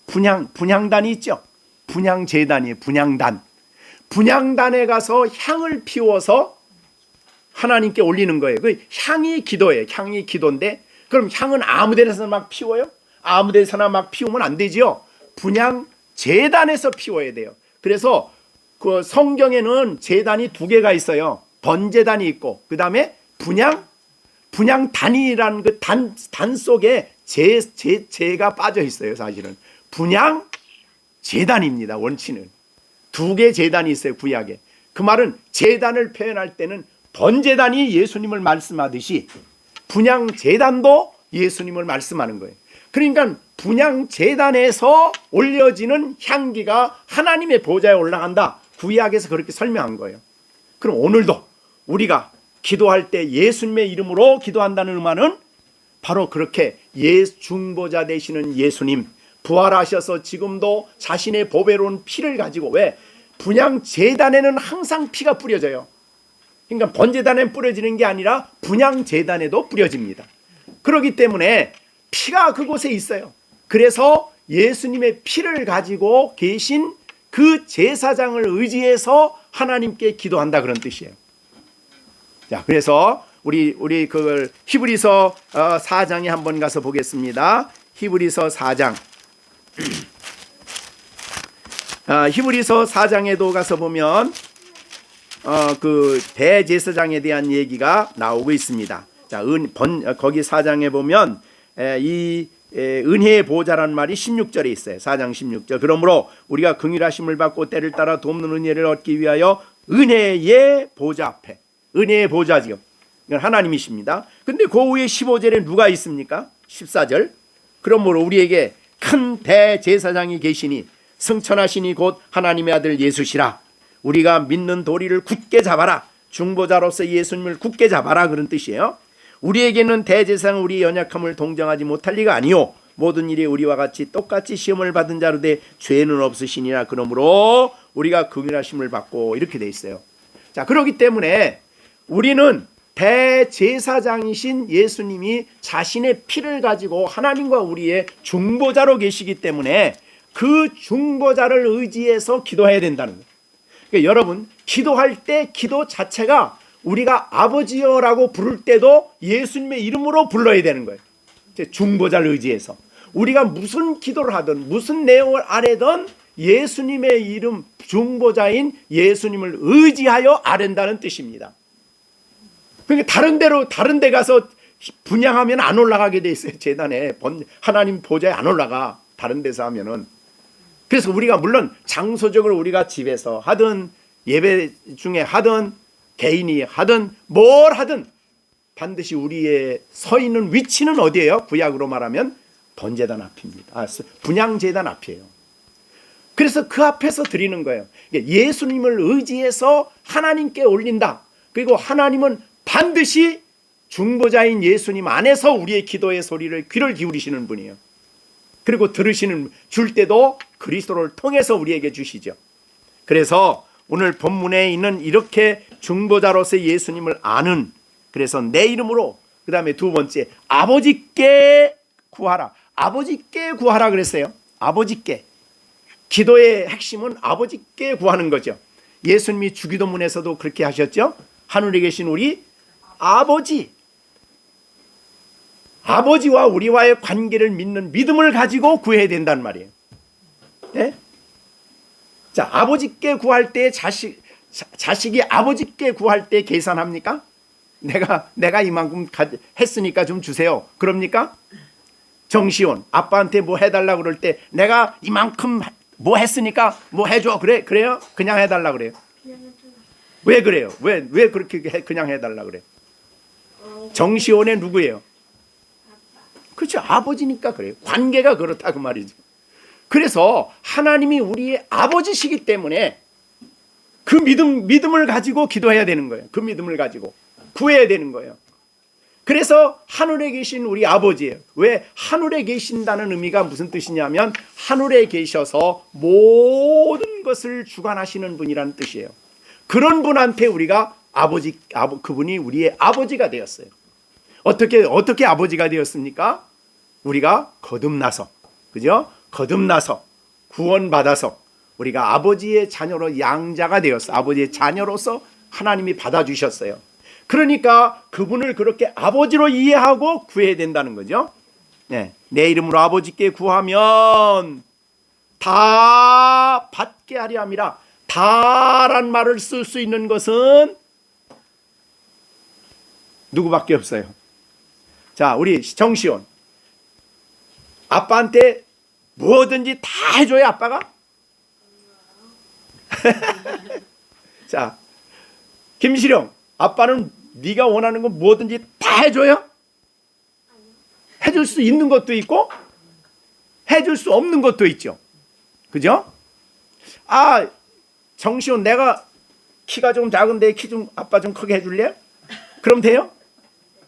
분향단이 있죠. 분향제단이에요. 분향단. 분향단에 가서 향을 피워서 하나님께 올리는 거예요. 그 향이 기도예요. 향이 기도인데 그럼 향은 아무 데서나 막 피워요? 아무 데서나 막 피우면 안 되죠. 분향제단에서 피워야 돼요. 그래서 그 성경에는 제단이 두 개가 있어요. 번제단이 있고 그 다음에 분향단이라는 그 단 속에 제가 빠져 있어요. 사실은 분향제단입니다. 원치는 두 개 제단이 있어요. 구약에. 그 말은 제단을 표현할 때는 번제단이 예수님을 말씀하듯이 분향제단도 예수님을 말씀하는 거예요. 그러니까 분향제단에서 올려지는 향기가 하나님의 보좌에 올라간다. 구약에서 그렇게 설명한 거예요. 그럼 오늘도 우리가 기도할 때 예수님의 이름으로 기도한다는 말은 바로 그렇게 중보자 되시는 예수님 부활하셔서 지금도 자신의 보배로운 피를 가지고 왜? 분향제단에는 항상 피가 뿌려져요. 그러니까 번제단에 뿌려지는 게 아니라 분향제단에도 뿌려집니다. 그렇기 때문에 피가 그곳에 있어요. 그래서 예수님의 피를 가지고 계신 그 제사장을 의지해서 하나님께 기도한다 그런 뜻이에요. 자, 그래서 우리 그걸 히브리서 4장에 한번 가서 보겠습니다. 히브리서 4장. 히브리서 4장에도 가서 보면 그 대제사장에 대한 얘기가 나오고 있습니다. 자, 거기 4장에 보면 이 은혜의 보좌라는 말이 16절에 있어요. 4장 16절. 그러므로 우리가 긍휼하심을 받고 때를 따라 돕는 은혜를 얻기 위하여 은혜의 보좌 앞에, 은혜의 보좌지요. 이건 하나님이십니다. 근데 그 후에 15절에 누가 있습니까? 14절. 그러므로 우리에게 큰 대제사장이 계시니 승천하시니 곧 하나님의 아들 예수시라. 우리가 믿는 도리를 굳게 잡아라. 중보자로서 예수님을 굳게 잡아라 그런 뜻이에요. 우리에게는 대제사장 우리 연약함을 동정하지 못할 리가 아니요 모든 일에 우리와 같이 똑같이 시험을 받은 자로 돼 죄는 없으시니라. 그러므로 우리가 긍휼하심을 받고 이렇게 돼 있어요. 자, 그렇기 때문에 우리는 대제사장이신 예수님이 자신의 피를 가지고 하나님과 우리의 중보자로 계시기 때문에 그 중보자를 의지해서 기도해야 된다는 거예요. 그러니까 여러분 기도할 때 기도 자체가 우리가 아버지여라고 부를 때도 예수님의 이름으로 불러야 되는 거예요. 중보자를 의지해서 우리가 무슨 기도를 하든 무슨 내용을 아뢰든 예수님의 이름 중보자인 예수님을 의지하여 아랜다는 뜻입니다. 그러니까 다른 데 가서 분향하면 안 올라가게 돼 있어요. 제단에 하나님 보좌에 안 올라가. 다른 데서 하면은. 그래서 우리가 물론 장소적으로 우리가 집에서 하든 예배 중에 하든 개인이 하든 뭘 하든 반드시 우리의 서 있는 위치는 어디예요? 구약으로 말하면 번제단 앞입니다. 분향제단 앞이에요. 그래서 그 앞에서 드리는 거예요. 예수님을 의지해서 하나님께 올린다. 그리고 하나님은 반드시 중보자인 예수님 안에서 우리의 기도의 소리를 귀를 기울이시는 분이에요. 그리고 줄 때도 그리스도를 통해서 우리에게 주시죠. 그래서 오늘 본문에 있는 이렇게 중보자로서 예수님을 아는, 그래서 내 이름으로, 그 다음에 두 번째 아버지께 구하라. 아버지께 구하라 그랬어요. 아버지께. 기도의 핵심은 아버지께 구하는 거죠. 예수님이 주기도문에서도 그렇게 하셨죠. 하늘에 계신 우리 아버지, 아버지와 우리와의 관계를 믿는 믿음을 가지고 구해야 된단 말이에요. 네? 자, 아버지께 구할 때 자식이 아버지께 구할 때 계산합니까? 내가 이만큼 했으니까 좀 주세요. 그럽니까? 정시온 아빠한테 뭐 해달라 그럴 때 내가 이만큼 뭐 했으니까 뭐 해줘. 그래요? 그냥 해달라 그래요. 왜 그래요? 왜 그렇게 그냥 해달라 그래요? 정시온의 누구예요? 그렇죠. 아버지니까 그래요. 관계가 그렇다 그 말이죠. 그래서 하나님이 우리의 아버지시기 때문에 그 믿음을 가지고 기도해야 되는 거예요. 그 믿음을 가지고 구해야 되는 거예요. 그래서 하늘에 계신 우리 아버지예요. 왜 하늘에 계신다는 의미가 무슨 뜻이냐면 하늘에 계셔서 모든 것을 주관하시는 분이라는 뜻이에요. 그런 분한테 우리가 그분이 우리의 아버지가 되었어요. 어떻게 아버지가 되었습니까? 우리가 거듭나서, 그죠? 거듭나서 구원받아서 우리가 아버지의 자녀로 양자가 되었어. 아버지의 자녀로서 하나님이 받아주셨어요. 그러니까 그분을 그렇게 아버지로 이해하고 구해야 된다는 거죠. 네, 내 이름으로 아버지께 구하면 다 받게 하려 함이라. 다란 말을 쓸 수 있는 것은 누구밖에 없어요. 자, 우리 정시온 아빠한테 뭐든지 다 해줘요. 아빠가. 자, 김시령 아빠는 네가 원하는 건 뭐든지 다 해줘요? 해줄 수 있는 것도 있고 해줄 수 없는 것도 있죠. 그죠? 아, 정시온 내가 키가 좀 작은데 키 좀 아빠 좀 크게 해줄래? 그럼 돼요?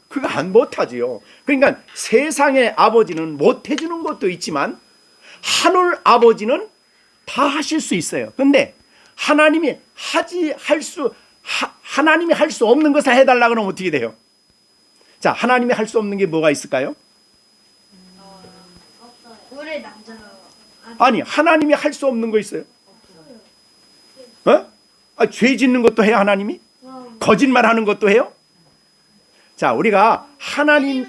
그거 안 못하지요. 그러니까 세상의 아버지는 못해주는 것도 있지만 하늘 아버지는 다 하실 수 있어요. 근데 하나님이 하나님이 할 수 없는 것을 해달라 그러면 어떻게 돼요? 자, 하나님이 할 수 없는 게 뭐가 있을까요? 우리 남자 아니, 하나님이 할 수 없는 거 있어요? 죄 짓는 것도 해요, 하나님이? 거짓말하는 것도 해요? 자, 우리가 하나님,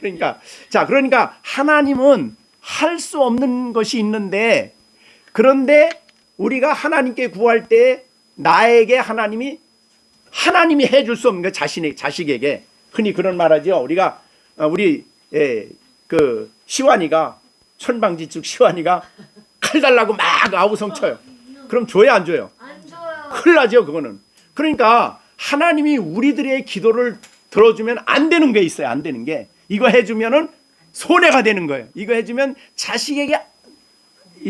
그러니까 하나님은 할 수 없는 것이 있는데, 그런데 우리가 하나님께 구할 때 나에게 하나님이 해줄 수 없는 거 자식에게 흔히 그런 말하죠. 우리 그 시완이가 천방지축 시완이가 칼 달라고 막 아우성 쳐요. 그럼 줘요, 안 줘요? 안 줘요. 큰일 나죠, 그거는. 그러니까 하나님이 우리들의 기도를 들어주면 안 되는 게 있어요. 안 되는 게 이거 해주면은 손해가 되는 거예요. 이거 해주면 자식에게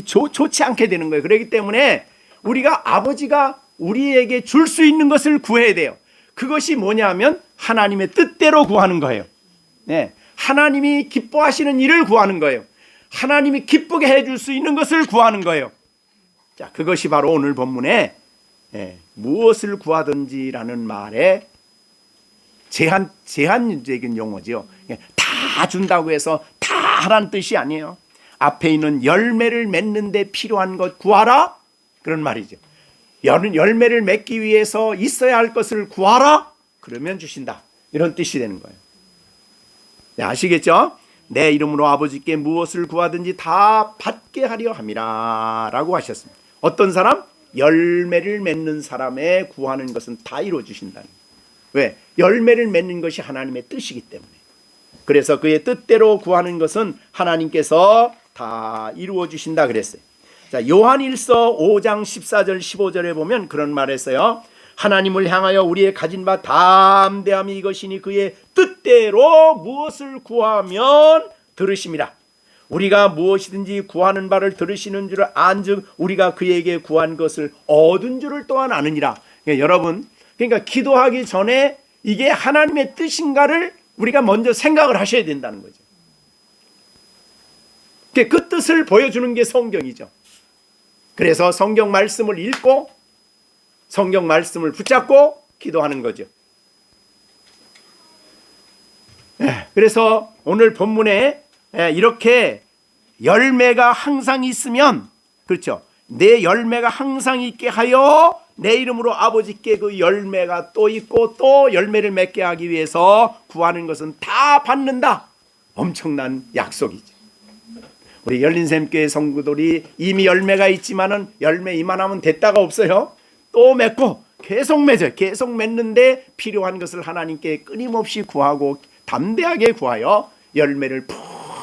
좋지 않게 되는 거예요. 그렇기 때문에 우리가 아버지가 우리에게 줄 수 있는 것을 구해야 돼요. 그것이 뭐냐면 하나님의 뜻대로 구하는 거예요. 네, 하나님이 기뻐하시는 일을 구하는 거예요. 하나님이 기쁘게 해줄 수 있는 것을 구하는 거예요. 자, 그것이 바로 오늘 본문에 무엇을 구하든지라는 말에 제한적인 용어죠. 다 준다고 해서 다 하라는 뜻이 아니에요. 앞에 있는 열매를 맺는 데 필요한 것 구하라, 그런 말이죠. 열매를 맺기 위해서 있어야 할 것을 구하라, 그러면 주신다, 이런 뜻이 되는 거예요. 네, 아시겠죠? 내 이름으로 아버지께 무엇을 구하든지 다 받게 하려 함이라 라고 하셨습니다. 어떤 사람? 열매를 맺는 사람의 구하는 것은 다 이루어 주신다는 거예요. 왜? 열매를 맺는 것이 하나님의 뜻이기 때문에. 그래서 그의 뜻대로 구하는 것은 하나님께서 다 이루어 주신다 그랬어요. 자, 요한일서 5장 14절 15절에 보면 그런 말을 했어요. 하나님을 향하여 우리의 가진 바 담대함이 이것이니 그의 뜻대로 무엇을 구하면 들으심이라. 우리가 무엇이든지 구하는 바를 들으시는 줄을 안즉 우리가 그에게 구한 것을 얻은 줄을 또한 아느니라. 그러니까 여러분, 그러니까 기도하기 전에 이게 하나님의 뜻인가를 우리가 먼저 생각을 하셔야 된다는 거죠. 그 뜻을 보여주는 게 성경이죠. 그래서 성경 말씀을 읽고 성경 말씀을 붙잡고 기도하는 거죠. 그래서 오늘 본문에 이렇게 열매가 항상 있으면, 그렇죠, 내 열매가 항상 있게 하여 내 이름으로 아버지께 그 열매가 또 있고 또 열매를 맺게 하기 위해서 구하는 것은 다 받는다. 엄청난 약속이죠. 우리 열린샘교회 성도들이 이미 열매가 있지만은 열매 이만하면 됐다가 없어요. 또 맺고 계속 맺어요. 계속 맺는데 필요한 것을 하나님께 끊임없이 구하고 담대하게 구하여 열매를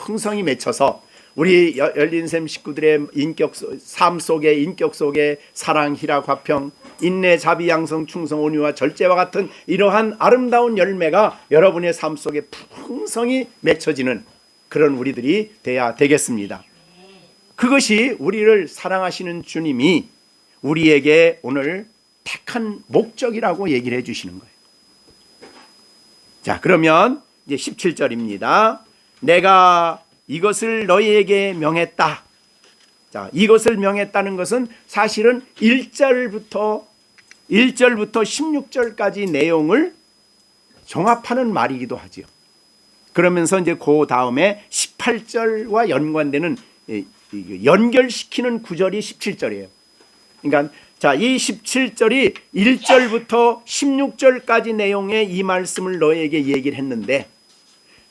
풍성히 맺혀서 우리 열린샘 식구들의 삶 속에, 인격 속에 사랑, 희락, 화평, 인내, 자비, 양성, 충성, 온유와 절제와 같은 이러한 아름다운 열매가 여러분의 삶 속에 풍성히 맺혀지는 그런 우리들이 돼야 되겠습니다. 그것이 우리를 사랑하시는 주님이 우리에게 오늘 택한 목적이라고 얘기를 해주시는 거예요. 자, 그러면 이제 17절입니다. 내가 이것을 너희에게 명했다. 자, 이것을 명했다는 것은 사실은 1절부터 16절까지 내용을 종합하는 말이기도 하지요. 그러면서 이제 그 다음에 18절과 연관되는 연결시키는 구절이 17절이에요. 그러니까 자, 이 17절이 1절부터 16절까지 내용의 이 말씀을 너에게 얘기를 했는데,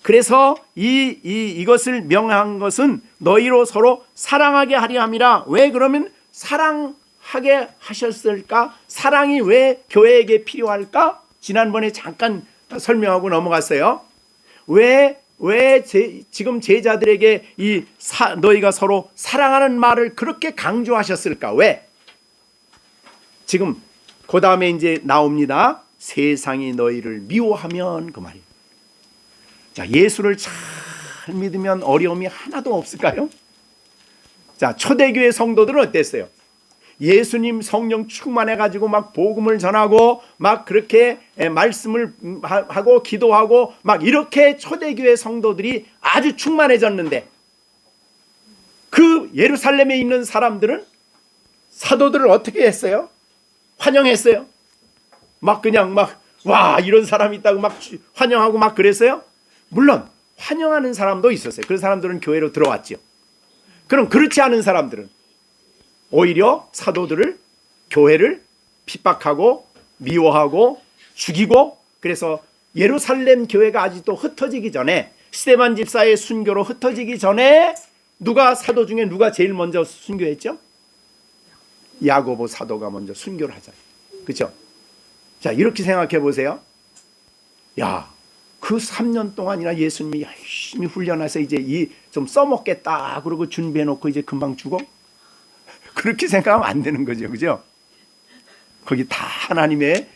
그래서 이것을 명한 것은 너희로 서로 사랑하게 하려 함이라. 왜 그러면 사랑하게 하셨을까? 사랑이 왜 교회에게 필요할까? 지난번에 잠깐 설명하고 넘어갔어요. 왜 지금 제자들에게 너희가 서로 사랑하는 말을 그렇게 강조하셨을까? 왜? 지금 그 다음에 이제 나옵니다. 세상이 너희를 미워하면, 그 말이에요. 자, 예수를 잘 믿으면 어려움이 하나도 없을까요? 자, 초대교회 성도들은 어땠어요? 예수님 성령 충만해가지고 막 복음을 전하고 막 그렇게 말씀을 하고 기도하고 막 이렇게 초대교회 성도들이 아주 충만해졌는데, 그 예루살렘에 있는 사람들은 사도들을 어떻게 했어요? 환영했어요? 막 그냥 막 와, 이런 사람이 있다고 막 환영하고 막 그랬어요? 물론 환영하는 사람도 있었어요. 그 사람들은 교회로 들어왔죠. 그럼 그렇지 않은 사람들은 오히려 사도들을, 교회를 핍박하고 미워하고 죽이고, 그래서 예루살렘 교회가 아직도 흩어지기 전에, 스데반 집사의 순교로 흩어지기 전에 누가 사도 중에 누가 제일 먼저 순교했죠? 야고보 사도가 먼저 순교를 하잖아요. 그렇죠? 자, 이렇게 생각해 보세요. 야, 그 3년 동안이나 예수님이 열심히 훈련해서 이제 좀 써먹겠다 그러고 준비해 놓고 이제 금방 죽어? 그렇게 생각하면 안 되는 거죠. 그죠? 거기 다 하나님의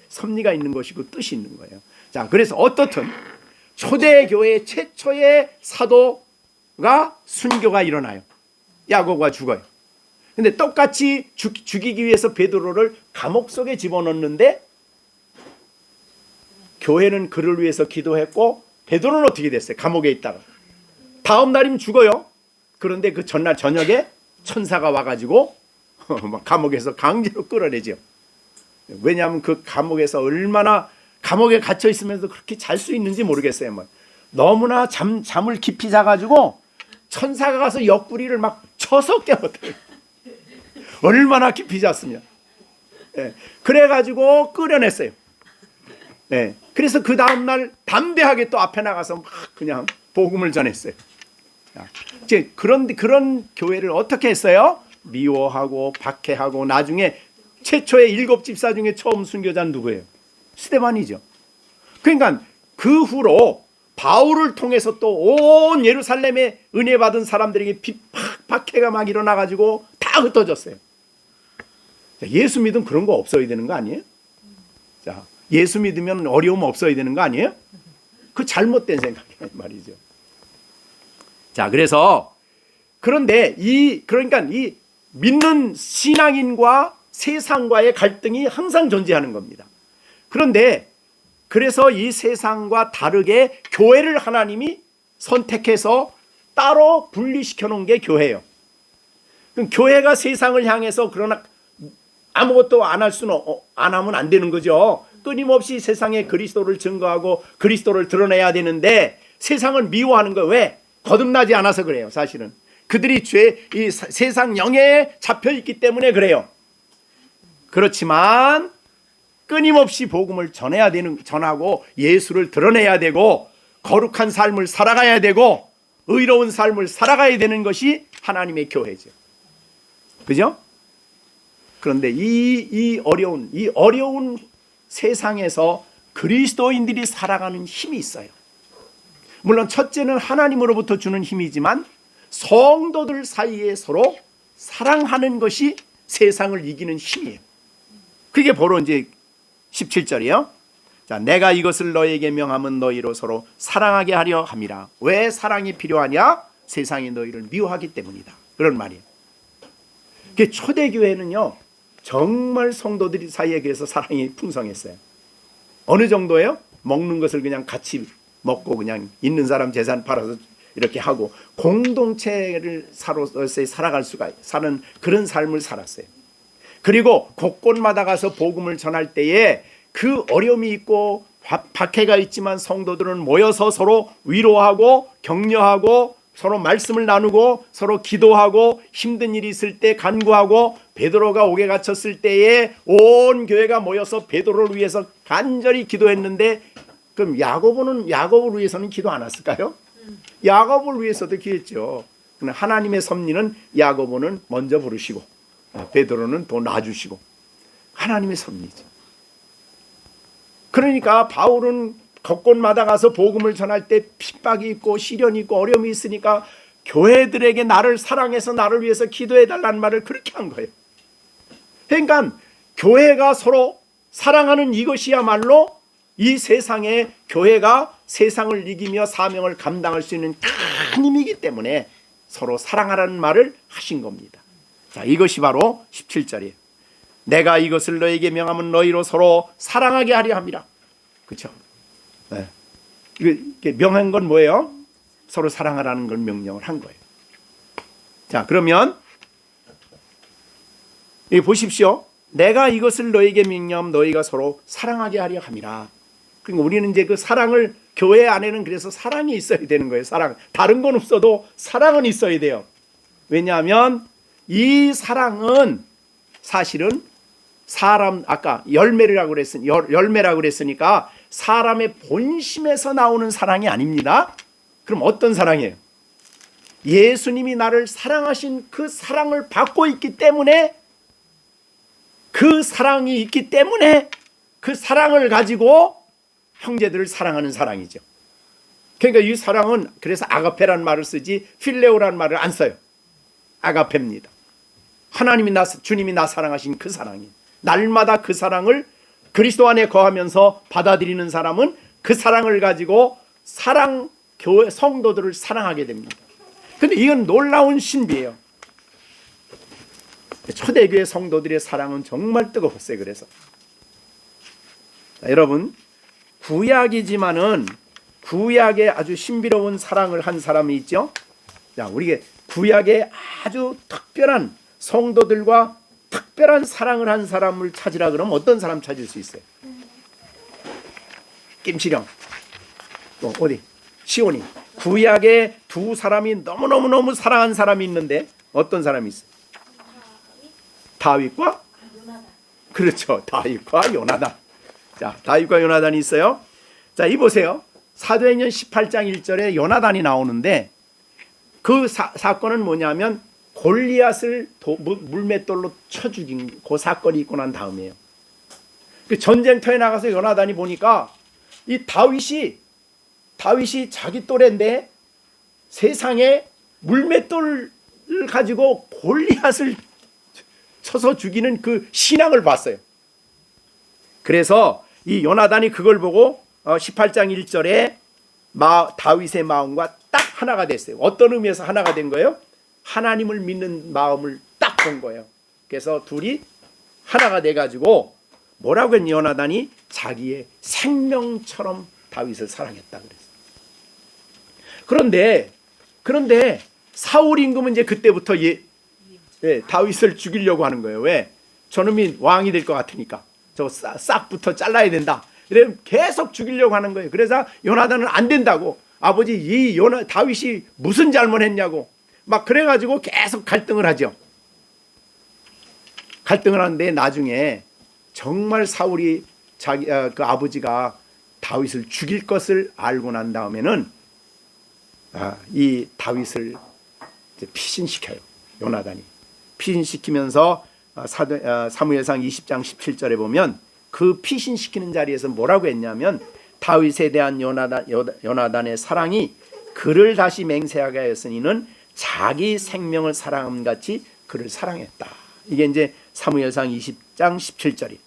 섭리가 있는 것이고 뜻이 있는 거예요. 자, 그래서 어떻든 초대교회 최초의 사도가 순교가 일어나요. 야고보가 죽어요. 근데 똑같이 죽이기 위해서 베드로를 감옥 속에 집어넣는데 교회는 그를 위해서 기도했고, 베드로는 어떻게 됐어요? 감옥에 있다가 다음 날이면 죽어요. 그런데 그 전날 저녁에 천사가 와가지고 감옥에서 강제로 끌어내죠. 왜냐하면 그 감옥에서 얼마나 감옥에 갇혀 있으면서 그렇게 잘 수 있는지 모르겠어요. 뭐. 너무나 잠을 깊이 자가지고 천사가 가서 옆구리를 막 쳐서 깨웠대요. 얼마나 깊이 잤으면. 그래가지고 끌어냈어요. 그래서 그 다음날 담대하게 또 앞에 나가서 막 그냥 복음을 전했어요. 이제 그런 교회를 어떻게 했어요? 미워하고 박해하고, 나중에 최초의 7집사 중에 처음 순교자는 누구예요? 스데반이죠. 그러니까 그 후로 바울을 통해서 또 온 예루살렘에 은혜 받은 사람들에게 박해가 막 일어나가지고 다 흩어졌어요. 예수 믿으면 그런 거 없어야 되는 거 아니에요? 자, 예수 믿으면 어려움 없어야 되는 거 아니에요? 그 잘못된 생각이란 말이죠. 자, 그래서 그런데 그러니까 이 믿는 신앙인과 세상과의 갈등이 항상 존재하는 겁니다. 그런데 그래서 이 세상과 다르게 교회를 하나님이 선택해서 따로 분리시켜 놓은 게 교회예요. 그럼 교회가 세상을 향해서 그러나 아무것도 안 하면 안 되는 거죠. 끊임없이 세상에 그리스도를 증거하고 그리스도를 드러내야 되는데 세상을 미워하는 거예요. 왜? 거듭나지 않아서 그래요. 사실은 그들이 이 세상 영에 잡혀 있기 때문에 그래요. 그렇지만 끊임없이 복음을 전하고 예수를 드러내야 되고 거룩한 삶을 살아가야 되고 의로운 삶을 살아가야 되는 것이 하나님의 교회죠. 그죠? 그런데 이 어려운 세상에서 그리스도인들이 살아가는 힘이 있어요. 물론 첫째는 하나님으로부터 주는 힘이지만 성도들 사이에 서로 사랑하는 것이 세상을 이기는 힘이에요. 그게 바로 이제 17절이에요. 자, 내가 이것을 너에게 명하면 너희로 서로 사랑하게 하려 함이라. 왜 사랑이 필요하냐? 세상이 너희를 미워하기 때문이다. 그런 말이에요. 초대교회는요 정말 성도들 사이에 그래서 사랑이 풍성했어요. 어느 정도예요? 먹는 것을 그냥 같이 먹고 그냥 있는 사람 재산 팔아서 이렇게 하고 공동체를 살아갈 수가 사는 그런 삶을 살았어요. 그리고 곳곳마다 가서 복음을 전할 때에 그 어려움이 있고 박해가 있지만 성도들은 모여서 서로 위로하고 격려하고 서로 말씀을 나누고 서로 기도하고 힘든 일이 있을 때 간구하고 베드로가 옥에 갇혔을 때에 온 교회가 모여서 베드로를 위해서 간절히 기도했는데 그럼 야고보를 위해서는 기도 안 했을까요? 야고보를 위해서도 기도했죠. 하나님의 섭리는 야고보는 먼저 부르시고 베드로는 더 놔주시고 하나님의 섭리죠. 그러니까 바울은 곳곳마다 가서 복음을 전할 때 핍박이 있고 시련이 있고 어려움이 있으니까 교회들에게 나를 사랑해서 나를 위해서 기도해달라는 말을 그렇게 한 거예요. 그러니까 교회가 서로 사랑하는 이것이야말로 이 세상에 교회가 세상을 이기며 사명을 감당할 수 있는 큰 힘이기 때문에 서로 사랑하라는 말을 하신 겁니다. 자, 이것이 바로 17절이에요. 내가 이것을 너에게 명하면 너희로 서로 사랑하게 하려 함이라. 그렇죠? 네. 이게 명한 건 뭐예요? 서로 사랑하라는 걸 명령을 한 거예요. 자, 그러면 여기 보십시오. 내가 이것을 너에게 명령하면 너희가 서로 사랑하게 하려 함이라. 그러니까 우리는 이제 그 사랑을 교회 안에는 그래서 사랑이 있어야 되는 거예요. 사랑. 다른 건 없어도 사랑은 있어야 돼요. 왜냐하면 이 사랑은 사실은 아까 열매라고 그랬으니까 사람의 본심에서 나오는 사랑이 아닙니다. 그럼 어떤 사랑이에요? 예수님이 나를 사랑하신 그 사랑을 받고 있기 때문에 그 사랑이 있기 때문에 그 사랑을 가지고 형제들을 사랑하는 사랑이죠. 그러니까 이 사랑은 그래서 아가페라는 말을 쓰지 필레오라는 말을 안 써요. 아가페입니다. 주님이 나 사랑하신 그 사랑이 날마다 그 사랑을 그리스도 안에 거하면서 받아들이는 사람은 그 사랑을 가지고 교회 성도들을 사랑하게 됩니다. 그런데 이건 놀라운 신비예요. 초대교회 성도들의 사랑은 정말 뜨거웠어요. 그래서 자, 여러분 구약이지만은 구약에 아주 신비로운 사랑을 한 사람이 있죠. 자, 우리가 구약에 아주 특별한 성도들과 특별한 사랑을 한 사람을 찾으라 그러면 어떤 사람 찾을 수 있어요? 김시령, 또 어디? 시온이. 구약에 두 사람이 너무너무 사랑한 사람이 있는데 어떤 사람이 있어요? 다윗과 요나단. 그렇죠. 다윗과 요나단. 자, 다윗과 요나단이 있어요. 자, 이 보세요. 사도행전 18장 1절에 요나단이 나오는데 그 사건은 뭐냐면 골리앗을 물맷돌로 쳐 죽인 그 사건이 있고 난 다음이에요. 그 전쟁터에 나가서 요나단이 보니까 이 다윗이 자기 또래인데 세상에 물맷돌을 가지고 골리앗을 쳐서 죽이는 그 신앙을 봤어요. 그래서 이 요나단이 그걸 보고 18장 1절에 다윗의 마음과 딱 하나가 됐어요. 어떤 의미에서 하나가 된 거예요? 하나님을 믿는 마음을 딱 본 거예요. 그래서 둘이 하나가 돼가지고 뭐라고 했니? 요나단이 자기의 생명처럼 다윗을 사랑했다 그랬어요. 그런데 사울 임금은 이제 그때부터 다윗을 죽이려고 하는 거예요. 왜? 저놈이 왕이 될 것 같으니까 저 싹부터 잘라야 된다. 그래 계속 죽이려고 하는 거예요. 그래서 요나단은 안 된다고, 아버지 다윗이 무슨 잘못했냐고 막 그래가지고 계속 갈등을 하죠. 갈등을 하는데 나중에 정말 사울이 그 아버지가 다윗을 죽일 것을 알고 난 다음에는 이 다윗을 이제 피신시켜요. 요나단이 피신시키면서 사무엘상 20장 17절에 보면 그 피신시키는 자리에서 뭐라고 했냐면, 다윗에 대한 요나단의 사랑이 그를 다시 맹세하게 하였으니는 자기 생명을 사랑함 같이 그를 사랑했다. 이게 이제 사무엘상 20장 17절이.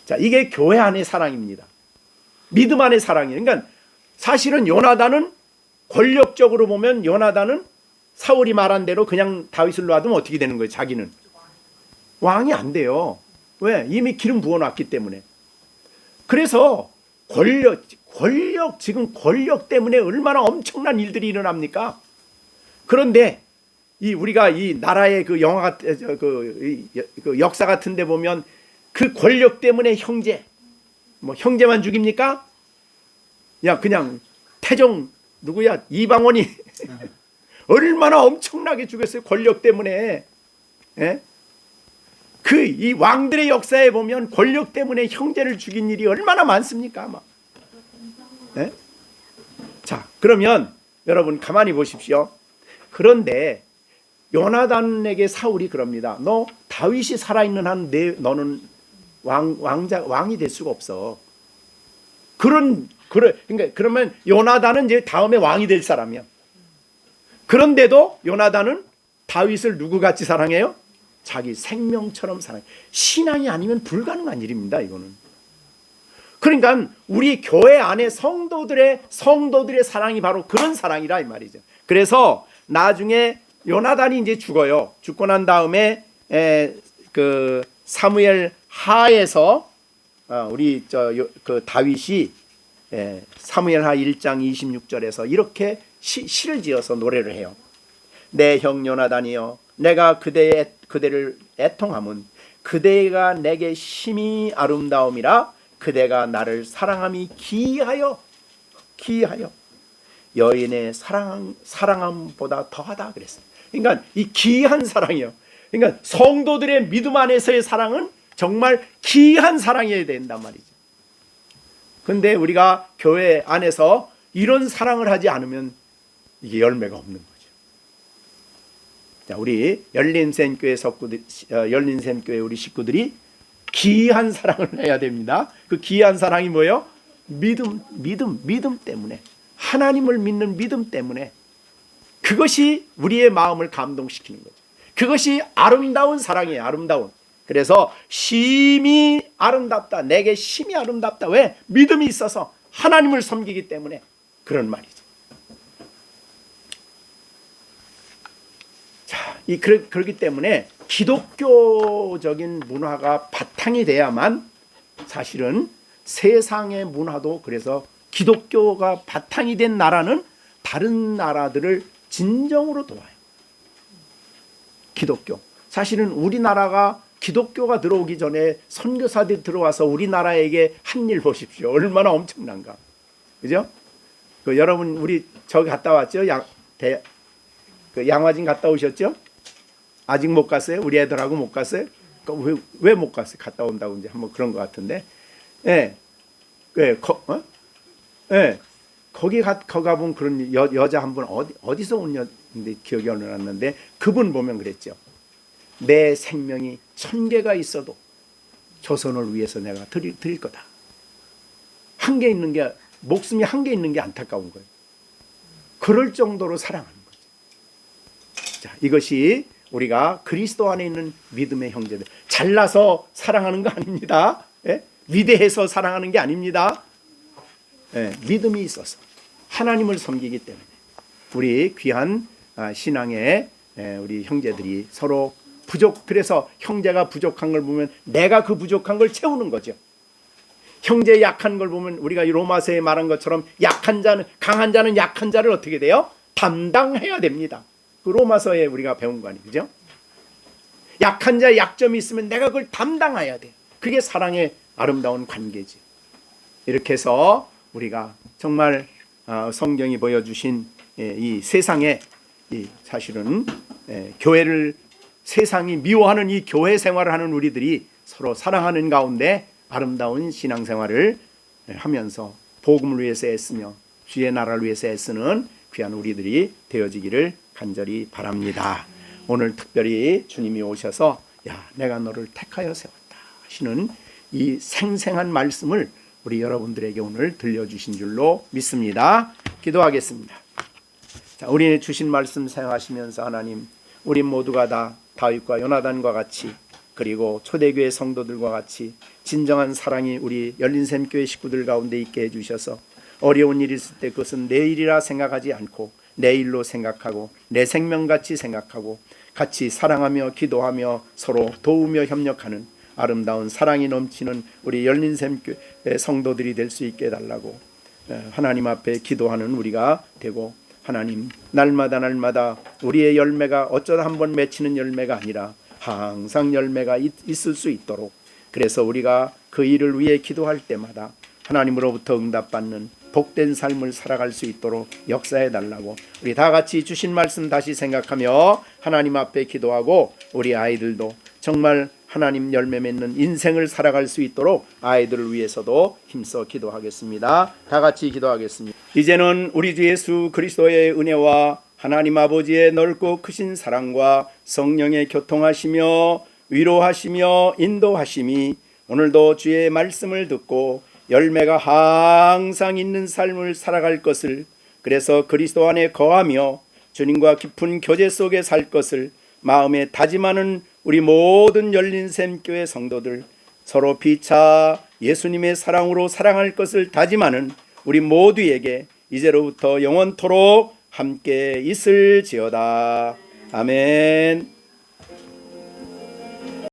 자, 이게 교회 안의 사랑입니다. 믿음 안의 사랑이에요. 그러니까 사실은 요나단은 권력적으로 보면 요나단은 사울이 말한 대로 그냥 다윗을 놔두면 어떻게 되는 거예요? 자기는 왕이 안 돼요. 왜? 이미 기름 부어놨기 때문에. 그래서 지금 권력 때문에 얼마나 엄청난 일들이 일어납니까? 그런데 우리가 이 나라의 그 영화 그 역사 같은데 보면 그 권력 때문에 형제만 죽입니까? 야, 그냥 태종 누구야? 이방원이 얼마나 엄청나게 죽였어요. 권력 때문에. 예? 이 왕들의 역사에 보면 권력 때문에 형제를 죽인 일이 얼마나 많습니까? 막. 예? 자, 그러면 여러분 가만히 보십시오. 그런데 요나단에게 사울이 그럽니다. 너 다윗이 살아있는 한 너는 왕이 될 수가 없어. 그러니까 그러면 요나단은 이제 다음에 왕이 될 사람이야. 그런데도 요나단은 다윗을 누구같이 사랑해요? 자기 생명처럼 사랑해. 신앙이 아니면 불가능한 일입니다. 이거는. 그러니까 우리 교회 안에 성도들의 사랑이 바로 그런 사랑이라 이 말이죠. 그래서 나중에 요나단이 이제 죽어요. 죽고 난 다음에 그 사무엘 하에서 우리 그 다윗이 사무엘 하 1장 26절에서 이렇게 시를 지어서 노래를 해요. 내 형 요나단이여, 내가 그대를 애통함은 그대가 내게 심히 아름다움이라, 그대가 나를 사랑함이 기이하여 여인의 사랑함보다 더하다 그랬어요. 그러니까 이 기이한 사랑이요. 그러니까 성도들의 믿음 안에서의 사랑은 정말 기이한 사랑이어야 된단 말이죠. 근데 우리가 교회 안에서 이런 사랑을 하지 않으면 이게 열매가 없는 거죠. 자, 우리 열린샘교회 우리 식구들이 기이한 사랑을 해야 됩니다. 그 기이한 사랑이 뭐예요? 믿음 때문에, 하나님을 믿는 믿음 때문에. 그것이 우리의 마음을 감동시키는 거죠. 그것이 아름다운 사랑이에요. 아름다운. 그래서 심히 아름답다. 내게 심히 아름답다. 왜? 믿음이 있어서 하나님을 섬기기 때문에 그런 말이죠. 자, 그렇기 때문에 기독교적인 문화가 바탕이 돼야만 사실은 세상의 문화도, 그래서 기독교가 바탕이 된 나라는 다른 나라들을 진정으로 도와요. 기독교. 사실은 우리나라가 기독교가 들어오기 전에 선교사들이 들어와서 우리나라에게 한 일 보십시오. 얼마나 엄청난가. 그죠? 여러분 우리 저기 갔다 왔죠? 양화진 갔다 오셨죠? 아직 못 갔어요? 우리 애들하고 못 갔어요? 왜 못 갔어요? 갔다 온다고 이제 한번 그런 것 같은데. 거기 가본 그런 여자 한 분 어디서 온 여인데 기억이 안 났는데, 그분 보면 그랬죠. 내 생명이 1000개가 있어도 조선을 위해서 내가 드릴 거다. 목숨이 한 개 있는 게 안타까운 거예요. 그럴 정도로 사랑하는 거죠. 자, 이것이 우리가 그리스도 안에 있는 믿음의 형제들. 잘나서 사랑하는 거 아닙니다. 위대해서 사랑하는 게 아닙니다. 믿음이 있어서 하나님을 섬기기 때문에 우리 귀한 신앙의 우리 형제들이 서로 그래서 형제가 부족한 걸 보면 내가 그 부족한 걸 채우는 거죠. 형제 약한 걸 보면 우리가 이 로마서에 말한 것처럼 약한 자는, 강한 자는 약한 자를 어떻게 돼요? 담당해야 됩니다. 그 로마서에 우리가 배운 거 아니에요, 그죠? 약한 자의 약점이 있으면 내가 그걸 담당해야 돼. 그게 사랑의 아름다운 관계지. 이렇게 해서 우리가 정말 성경이 보여주신 이 세상에 사실은 교회를, 세상이 미워하는 이 교회 생활을 하는 우리들이 서로 사랑하는 가운데 아름다운 신앙생활을 하면서 복음을 위해서 애쓰며 주의 나라를 위해서 애쓰는 귀한 우리들이 되어지기를 간절히 바랍니다. 오늘 특별히 주님이 오셔서 야, 내가 너를 택하여 세웠다 하시는 이 생생한 말씀을 우리 여러분들에게 오늘 들려주신 줄로 믿습니다. 기도하겠습니다. 자, 우리 주신 말씀 생각하시면서 하나님, 우리 모두가 다 다윗과 요나단과 같이, 그리고 초대교회 성도들과 같이 진정한 사랑이 우리 열린샘교회 식구들 가운데 있게 해주셔서 어려운 일이 있을 때 그것은 내 일이라 생각하지 않고 내 일로 생각하고 내 생명같이 생각하고 같이 사랑하며 기도하며 서로 도우며 협력하는 아름다운 사랑이 넘치는 우리 열린샘교회 성도들이 될 수 있게 해달라고 하나님 앞에 기도하는 우리가 되고, 하나님 날마다 우리의 열매가 어쩌다 한번 맺히는 열매가 아니라 항상 열매가 있을 수 있도록, 그래서 우리가 그 일을 위해 기도할 때마다 하나님으로부터 응답받는 복된 삶을 살아갈 수 있도록 역사해 달라고 우리 다 같이 주신 말씀 다시 생각하며 하나님 앞에 기도하고, 우리 아이들도 정말 하나님 열매 맺는 인생을 살아갈 수 있도록 아이들을 위해서도 힘써 기도하겠습니다. 다 같이 기도하겠습니다. 이제는 우리 주 예수 그리스도의 은혜와 하나님 아버지의 넓고 크신 사랑과 성령의 교통하시며 위로하시며 인도하심이 오늘도 주의 말씀을 듣고 열매가 항상 있는 삶을 살아갈 것을, 그래서 그리스도 안에 거하며 주님과 깊은 교제 속에 살 것을 마음에 다짐하는 우리 모든 열린샘교회 성도들, 서로 피차 예수님의 사랑으로 사랑할 것을 다짐하는 우리 모두에게 이제로부터 영원토록 함께 있을지어다. 아멘.